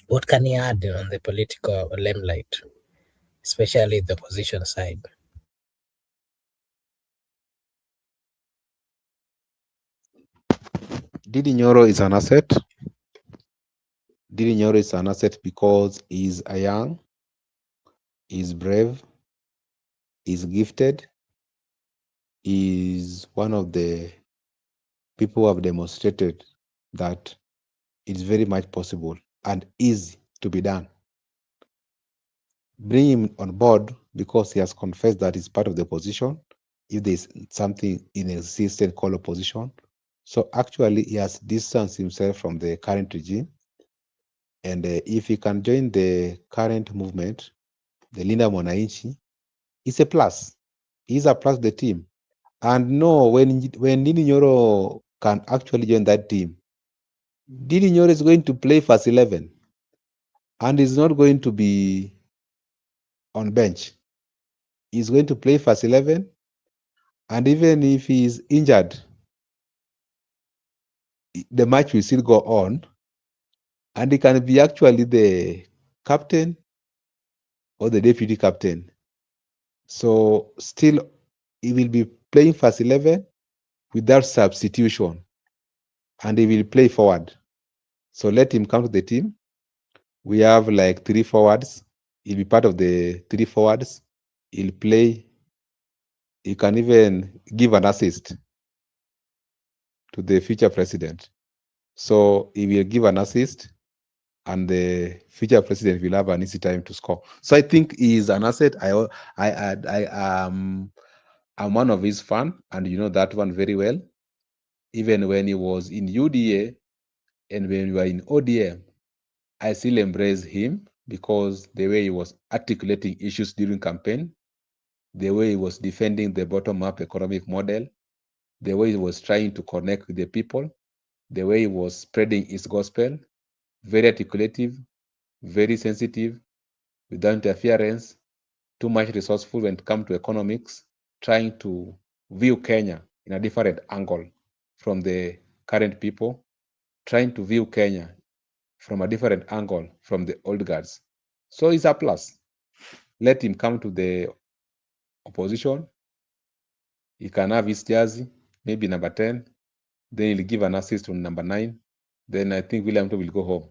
what can he add on the political limelight, especially the opposition side? Didi Nyoro is an asset. Didi Nyoro is an asset because he's a young, he's brave, he's gifted, he's one of the people who have demonstrated that it's very much possible and easy to be done. Bring him on board because he has confessed that he's part of the opposition, if there's something in existence called opposition. So actually, he has distanced himself from the current regime. And if he can join the current movement, the Linda Mwananchi, it's a plus. He's a plus to the team. And no, when Didi Nyoro can actually join that team, Didi Nyoro is going to play first 11 and is not going to be on bench. He's going to play first 11, and even if he is injured, the match will still go on, and he can be actually the captain or the deputy captain. So still, he will be playing first 11 without substitution, and he will play forward. So let him come to the team. We have like 3 forwards. He'll be part of the 3 forwards. He'll play. He can even give an assist to the future president. So he will give an assist, and the future president will have an easy time to score. So I think he is an asset. I'm one of his fan, and you know that one very well. Even when he was in UDA and when we were in ODM, I still embrace him because the way he was articulating issues during campaign, the way he was defending the bottom-up economic model, the way he was trying to connect with the people, the way he was spreading his gospel, very articulative, very sensitive, without interference, too much resourceful when it comes to economics, trying to view Kenya in a different angle from the current people, trying to view Kenya from a different angle from the old guards. So it's a plus. Let him come to the opposition. He can have his jersey, maybe number 10. Then he'll give an assist on number 9. Then I think William will go home.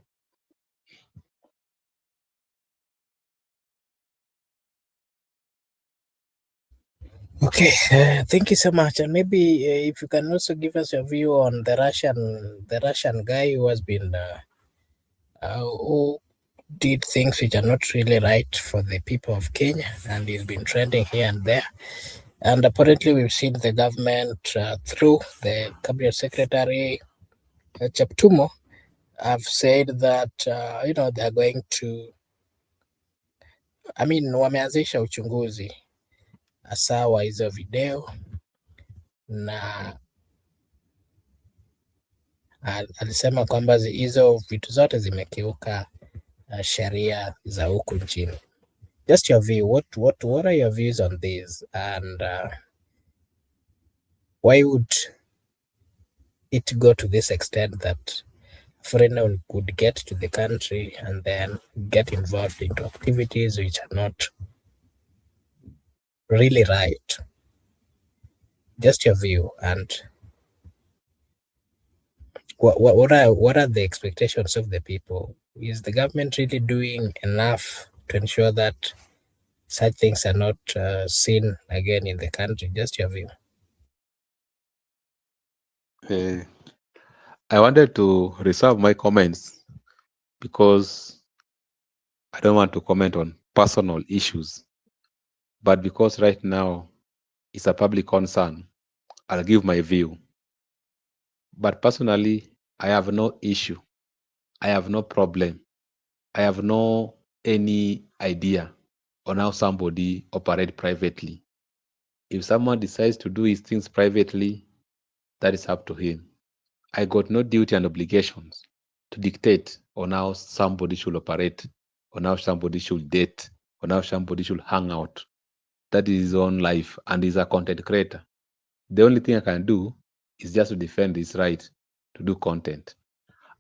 Okay, thank you so much. And maybe if you can also give us your view on the Russian guy who has been who did things which are not really right for the people of Kenya, and he's been trending here and there. And apparently, we've seen the government through the cabinet secretary Cheptumo have said that they are going to, wameanzisha uchunguzi hasa wa hizo video na alisema kwamba hizo vitu zote zimekiuka sheria za huku nchini. Just your view, what are your views on this, and why would it go to this extent that foreigner could get to the country and then get involved into activities which are not really right? Just your view, and what are the expectations of the people? Is the government really doing enough to ensure that such things are not seen again in the country? Just your view. I wanted to reserve my comments because I don't want to comment on personal issues. But because right now it's a public concern, I'll give my view. But personally, I have no issue. I have no problem. I have no any idea on how somebody operate privately. If someone decides to do his things privately, that is up to him. I got no duty and obligations to dictate on how somebody should operate, on how somebody should date, on how somebody should hang out. That is his own life, and he's a content creator. The only thing I can do is just to defend his right to do content.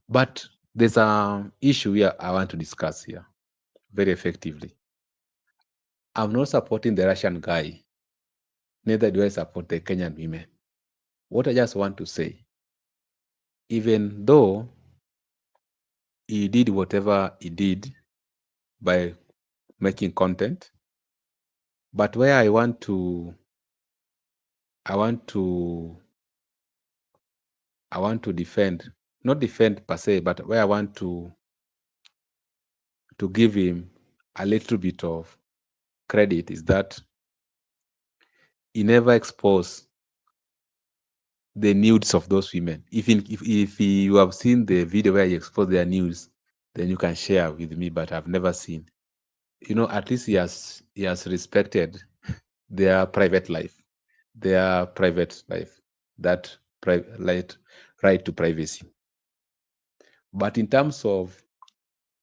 But there's an issue here I want to discuss here very effectively. I'm not supporting the Russian guy, neither do I support the Kenyan women. What I just want to say, even though he did whatever he did by making content, but where I want to defend, not defend per se, but where I want to give him a little bit of credit is that he never exposed the nudes of those women. If you have seen the video where he exposed their nudes, then you can share with me, but I've never seen. At least he has respected their private life, that right to privacy. But in terms of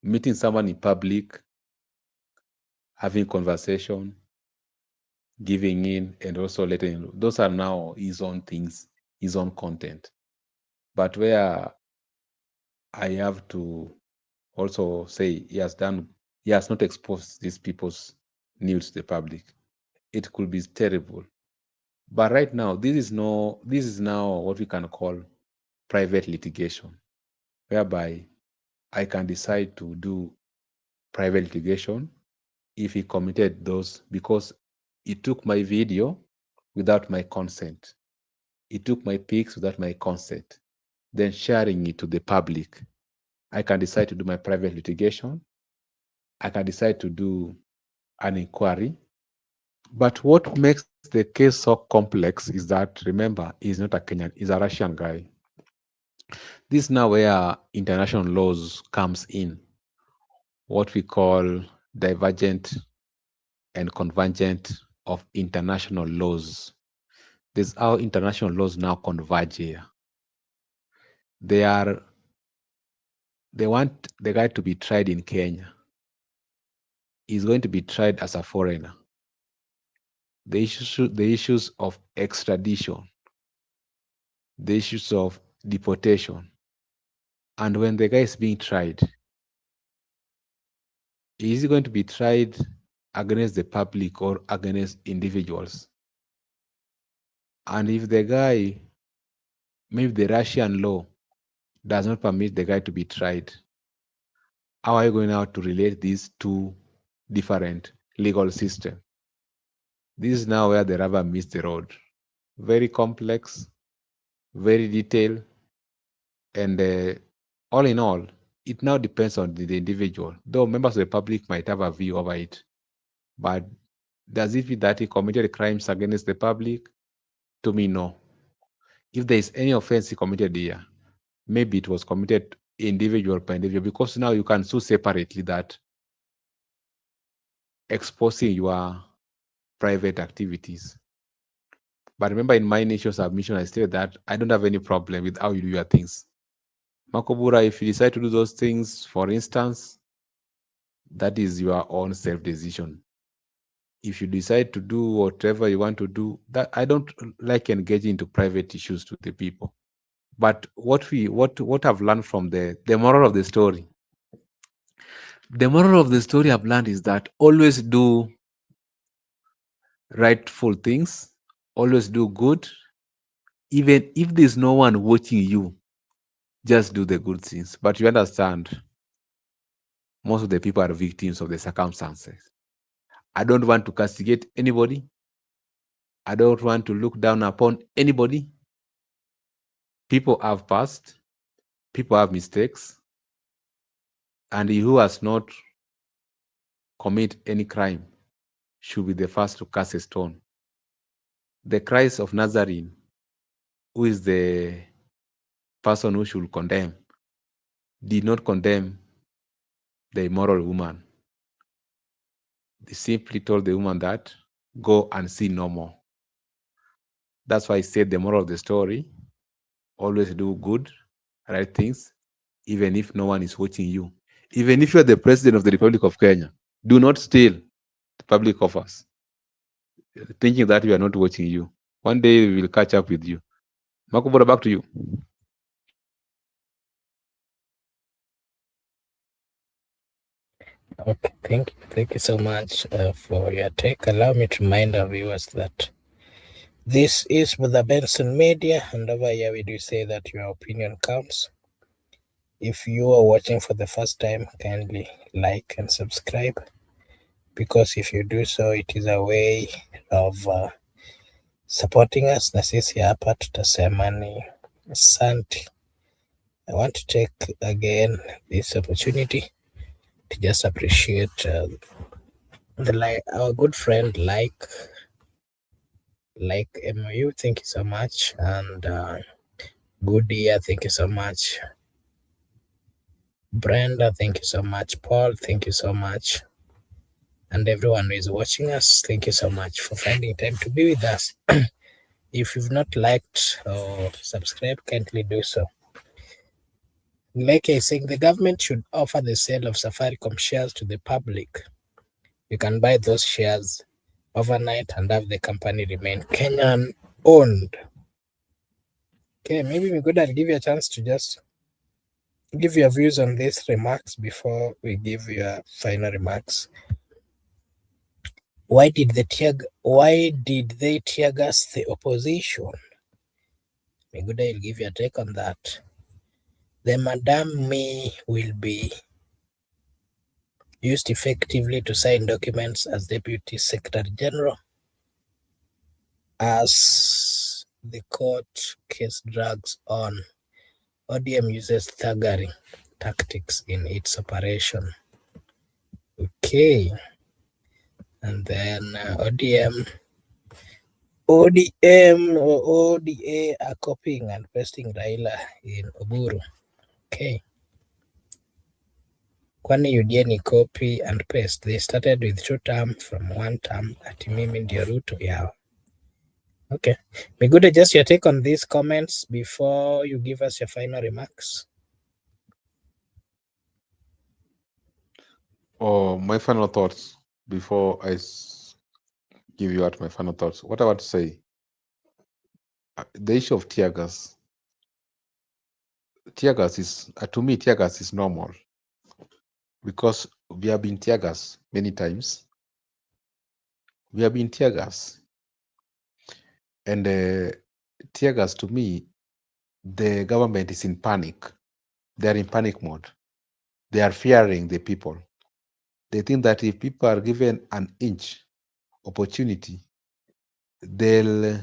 meeting someone in public, having conversation, giving in, and also letting in, those are now his own things, his own content. But where I have to also say he has not exposed these people's nudes to the public. It could be terrible. But right now, this is now what we can call private litigation, whereby I can decide to do private litigation if he committed those, because he took my video without my consent. He took my pics without my consent, then sharing it to the public. I can decide to do my private litigation. I can decide to do an inquiry. But what makes the case so complex is that, remember, he's not a Kenyan, he's a Russian guy. This is now where international laws comes in, what we call divergent and convergent of international laws. This is how international laws now converge here. They want the guy to be tried in Kenya. He's going to be tried as a foreigner. The issues of extradition, the issues of deportation. And when the guy is being tried, is he going to be tried against the public or against individuals? And if the guy, maybe the Russian law does not permit the guy to be tried, how are you going now to relate these two different legal systems? This is now where the rubber meets the road. Very complex, very detailed, and all in all, it now depends on the individual. Though members of the public might have a view over it, but does it mean that he committed crimes against the public? To me, no. If there is any offense he committed here, maybe it was committed individual by individual, because now you can sue separately that exposing your private activities. But remember, in my initial submission, I stated that I don't have any problem with how you do your things. Makobura, if you decide to do those things, for instance, that is your own self-decision. If you decide to do whatever you want to do, that I don't like engaging into private issues to the people. But what I've learned from the moral of the story, I've learned is that always do rightful things, always do good, even if there's no one watching you, just do the good things. But you understand, most of the people are victims of the circumstances. I don't want to castigate anybody. I don't want to look down upon anybody. People have past, people have mistakes, and he who has not commit any crime should be the first to cast a stone. The Christ of Nazarene, who is the person who should condemn, did not condemn the immoral woman. He simply told the woman that, go and sin no more. That's why I said the moral of the story, always do good, right things, even if no one is watching you. Even if you are the president of the Republic of Kenya, do not steal the public offers, thinking that we are not watching you. One day we will catch up with you. Makubura, back to you. Okay, thank you so much for your take. Allow me to remind our viewers that this is with the Benson Media, and over here we do say that your opinion counts. If you are watching for the first time, kindly like and subscribe, because if you do so, it is a way of supporting us. Na sisi hapa tutasema ni asante. I want to take again this opportunity to just appreciate our good friend like MOU, thank you so much, and good year, thank you so much. Brenda, thank you so much. Paul, thank you so much. And everyone who is watching us, thank you so much for finding time to be with us. If you've not liked or subscribed, kindly do so. Like I saying, the government should offer the sale of Safaricom shares to the public. You can buy those shares overnight and have the company remain Kenyan owned. Okay, maybe we could give you a chance to just give your views on these remarks before we give your final remarks. Why did they tear gas the opposition? Miguda will give you a take on that. The Madam Me will be used effectively to sign documents as Deputy Secretary General as the court case drags on. ODM uses thuggery tactics in its operation. Okay. And then ODM or ODA are copying and pasting Raila in Oburu. Okay. Kwani UDA ni copy and paste. They started with 2 term from 1 term. Ati mimi ndio Ruto yao. Okay. Migude, just your take on these comments before you give us your final remarks. Oh, my final thoughts before I give you out my final thoughts. What I want to say, the issue of tear gas. Tear gas is, to me, tear gas is normal because we have been tear gas many times. We have been tear gas. And tear gas, to me, the government is in panic. They are in panic mode. They are fearing the people. They think that if people are given an inch opportunity, they'll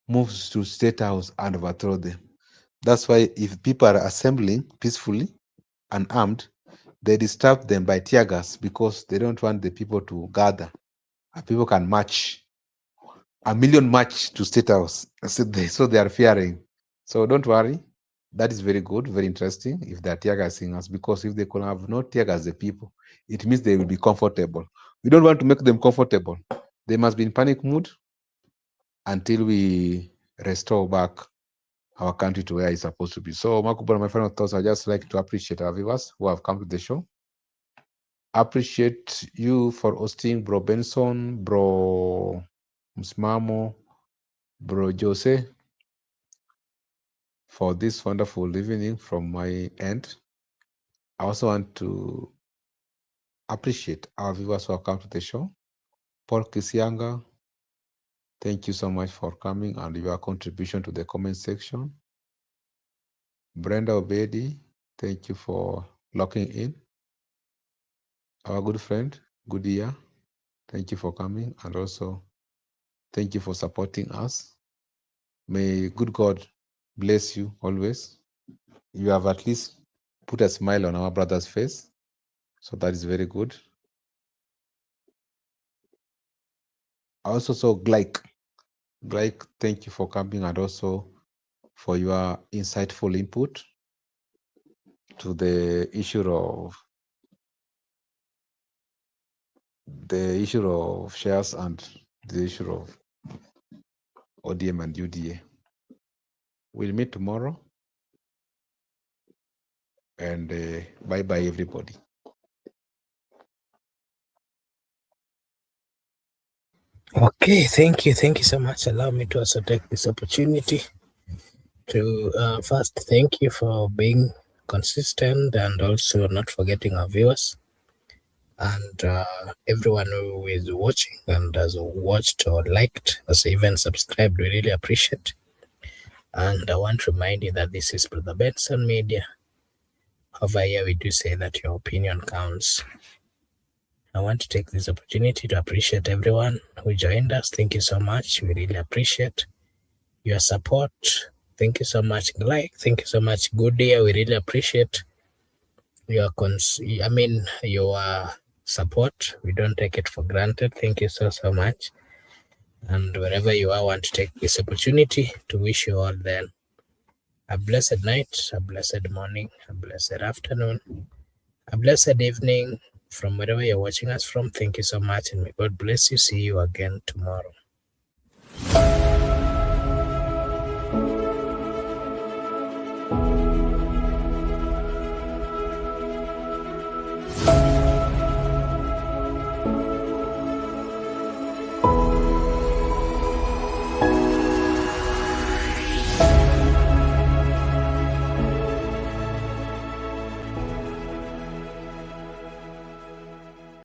move to State House and overthrow them. That's why if people are assembling peacefully and armed, they disturb them by tear gas because they don't want the people to gather. And people can march, a million march to State House. So they are fearing. So don't worry. That is very good, very interesting if they are tear gassing us, because if they could have not tear gas the people, it means they will be comfortable. We don't want to make them comfortable. They must be in panic mood until we restore back our country to where it's supposed to be. So, Makuba, my final thoughts, I just like to appreciate our viewers who have come to the show. Appreciate you for hosting Bro Benson, Bro Msmamo, Bro Jose, for this wonderful evening from my end. I also want to appreciate our viewers who have come to the show. Paul Kisianga, thank you so much for coming and your contribution to the comment section. Brenda Obedi, thank you for locking in. Our good friend, good year, thank you for coming, and also thank you for supporting us. May good God bless you always. You have at least put a smile on our brother's face, so that is very good. I also saw Glike, thank you for coming and also for your insightful input to the issue of shares and the issue of ODM and UDA. We'll meet tomorrow. and bye bye everybody. Okay, thank you so much. Allow me to also take this opportunity to first thank you for being consistent and also not forgetting our viewers and everyone who is watching and has watched or liked, has even subscribed. We really appreciate. And I want to remind you that this is Brother Benson Media. Over here, we do say that your opinion counts. I want to take this opportunity to appreciate everyone who joined us. Thank you so much. We really appreciate your support. Thank you so much, like. Thank you so much, Good Day. We really appreciate your your support. We don't take it for granted. Thank you so much. And wherever you are, I want to take this opportunity to wish you all then a blessed night, a blessed morning, a blessed afternoon, a blessed evening from wherever you're watching us from. Thank you so much, and may God bless you. See you again tomorrow.